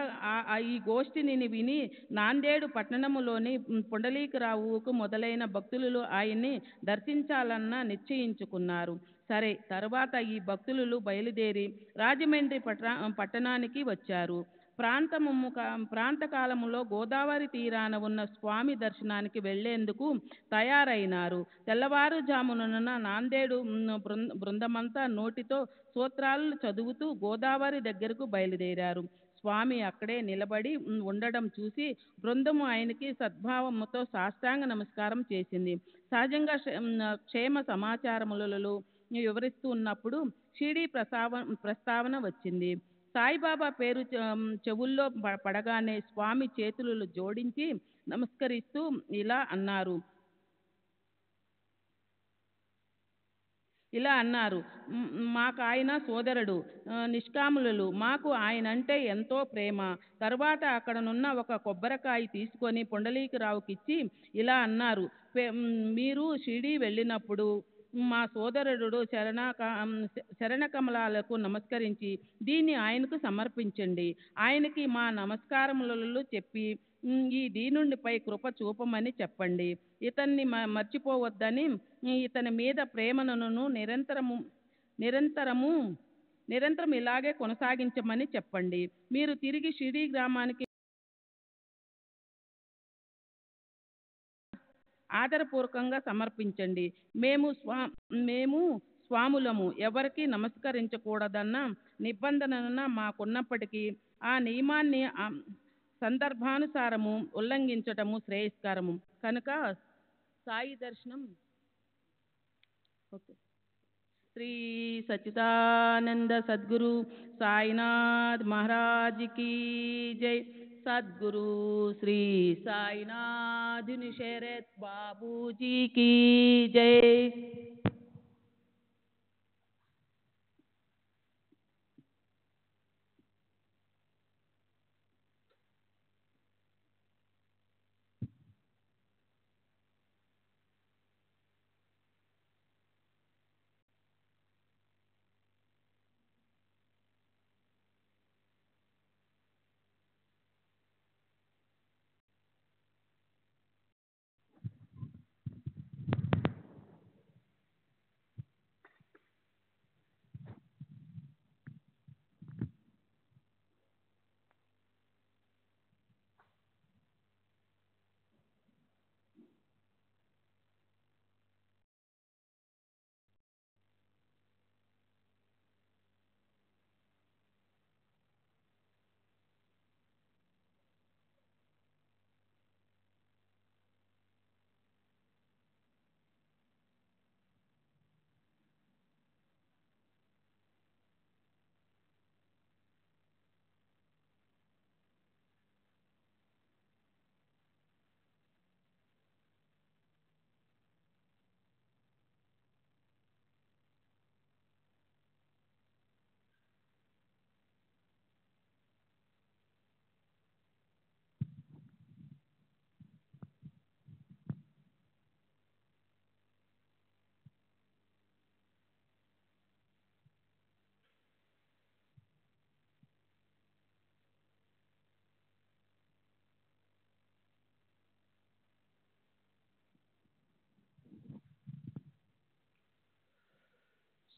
ఈ గోష్ఠిని విని నాందేడు పట్టణములోని పుండలీకరావుకు మొదలైన భక్తులు ఆయన్ని దర్శించాలన్న నిశ్చయించుకున్నారు. సరే, తరువాత ఈ భక్తులు బయలుదేరి రాజమండ్రి పట్టణానికి వచ్చారు. ప్రాంతకాలములో గోదావరి తీరాన ఉన్న స్వామి దర్శనానికి వెళ్లేందుకు తయారైనారు. తెల్లవారుజామున నాందేడు బృందమంతా నోటితో సూత్రాలు చదువుతూ గోదావరి దగ్గరకు బయలుదేరారు. స్వామి అక్కడే నిలబడి ఉండడం చూసి బృందము ఆయనకి సద్భావముతో సాష్టాంగ నమస్కారం చేసింది. సహజంగా క్షేమ సమాచారములలో వివరిస్తూ ఉన్నప్పుడు షిరిడీ ప్రస్తావన వచ్చింది. సాయిబాబా పేరు చెవుల్లో పడగానే స్వామి చేతులు జోడించి నమస్కరిస్తూ ఇలా అన్నారు: ఇలా అన్నారు, మాకు ఆయన సోదరుడు, నిష్కాములు, మాకు ఆయన అంటే ఎంతో ప్రేమ. తర్వాత అక్కడనున్న ఒక కొబ్బరికాయ తీసుకొని పుండలీకరావుకిచ్చి ఇలా అన్నారు, మీరు షిరిడీ వెళ్ళినప్పుడు మా సోదరుడు శరణకమలాలకు నమస్కరించి దీన్ని ఆయనకు సమర్పించండి. ఆయనకి మా నమస్కారములు చెప్పి ఈ దీనునిపై కృప చూపమని చెప్పండి. ఇతన్ని మర్చిపోవద్దని, ఇతని మీద ప్రేమను నిరంతరం ఇలాగే కొనసాగించమని చెప్పండి. మీరు తిరిగి షిరిడీ గ్రామానికి ఆదరపూర్వకంగా సమర్పించండి. మేము స్వాములము, ఎవరికి నమస్కరించకూడదన్న నిబంధన మాకున్నప్పటికీ ఆ నియమాన్ని సందర్భానుసారము ఉల్లంఘించటము శ్రేయస్కరము కనుక సాయి దర్శనం. శ్రీ సచ్చిదానంద సద్గురు సాయినాథ్ మహారాజ్ की जय. सद्गुरु श्री साईनाथ निशरत बाबूजी की जय.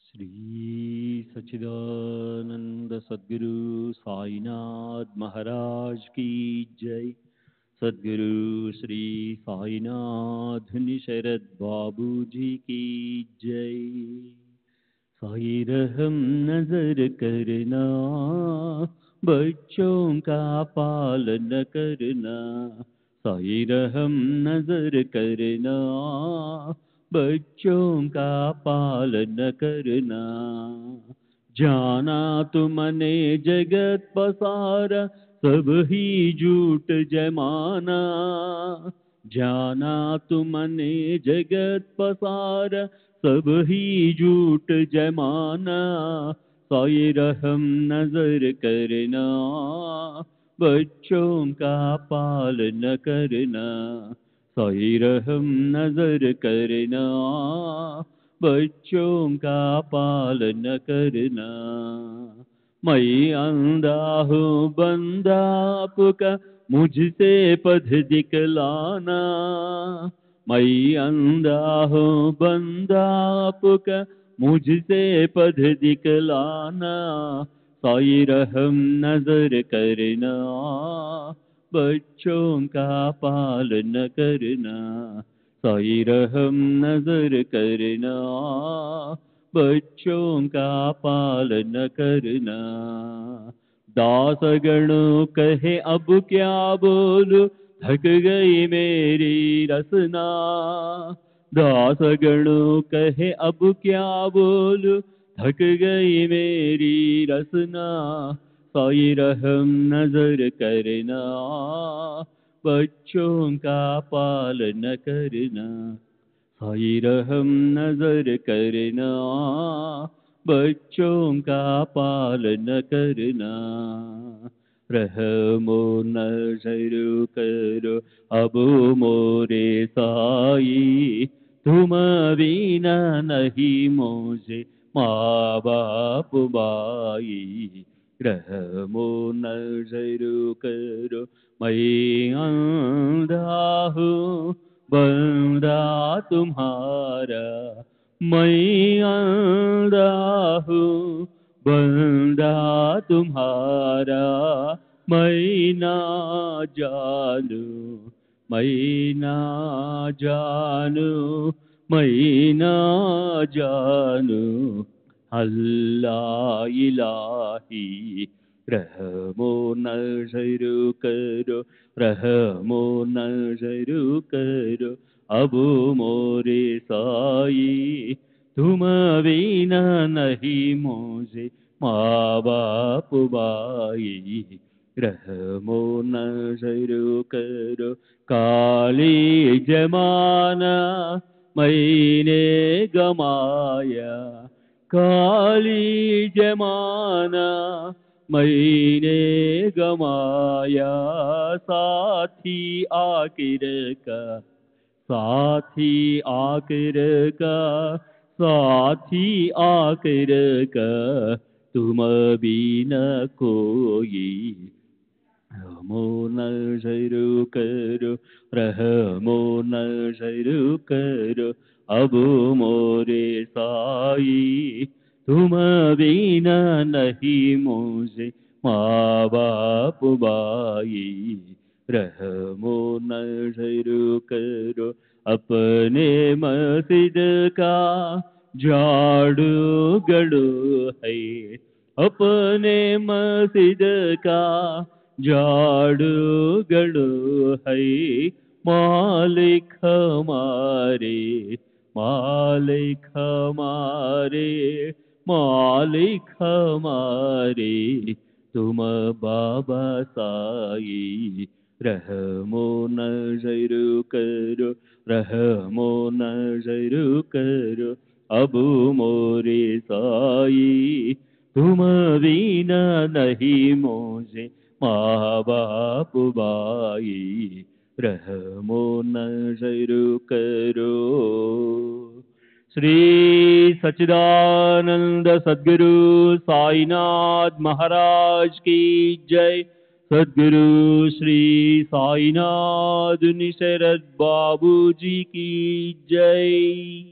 श्री सच्चिदानंद सद्गुरु साईनाथ महाराज की जय. सद्गुरु श्री साईनाथ निशरत बाबूजी की जय. साई रहम नजर करना, बच्चों का पालन करना. साई रहम नजर करना, बच्चों का पालन करना. जाना तुमने जगत पसारा, सब ही झूठ जमाना. जाना तुमने जगत पसारा, सब ही झूठ जमाना. साई रहम नजर करना, बच्चों का पालन करना. साई रहम नजर करना, बच्चों का पालन करना. मैं अंधा हूँ बंदा आपका, मुझसे पथ दिखलाना. मैं अंधा हूँ बंदा आपका, मुझसे पथ दिखलाना. साई रहम नजर करना, बच्चों का पालन करना. साई रहम नजर करना, बच्चों का पालन करना. दासगणों कहे अब क्या बोलूं, थक गई मेरी रसना. दासगणों कहे अब क्या बोलूं, थक गई मेरी रसना. साई रहम नजर करना, बच्चों का पालन करना. साई रहम नजर करना, बच्चों का पालन करना, रहमो नजर करो अब मोरे साई, तुम बिना नहीं मुझे माँ बाप भाई, रहमो नजर करो मैं अंधा हूँ बंदा तुम्हारा, मैं अंधा हूँ बंदा तुम्हारा, मैं ना जानू मैं ना जानू मैं ना जानू अल्लाह इलाही, रहमो नजर करो रहमो नजर करो अब मोरे साई, तुम बिना नहीं मुझे माँ बाप भाई, रहमो नजर करो काली जमाना मैंने गमाया, काली जमाना मैंने गमाया, साथी आखिर का साथी आखिर का साथी आखिर का, तुम बिना कोई, रहमो नजर करो रहमो नजर करो अब मोरे साई, तुम बिना नहीं मुझे माँ बाप भाई, रहमो नजर करो अपने मस्जिद का झाड़ू गड़ो है, अपने मस्जिद का झाड़ू गड़ो है, मालिक हमारे मालिक हमारे मालिक हमारे, तुम बाबा साई, रहमो नजर करो रहमो नजर करो अब मोरे साई, तुम बिना नहीं मुझे माँ बाप भाई, रहमो नजर करो। श्री सच्चिदानंद सद्गुरु साईनाथ महाराज की जय। सद्गुरु श्री साईनाथ निशरद बाबू जी की जय।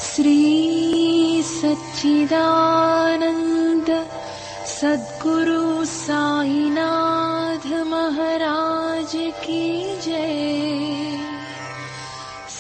श्री सच्चिदानंद सद्गुरु साईनाथ महाराज की जय।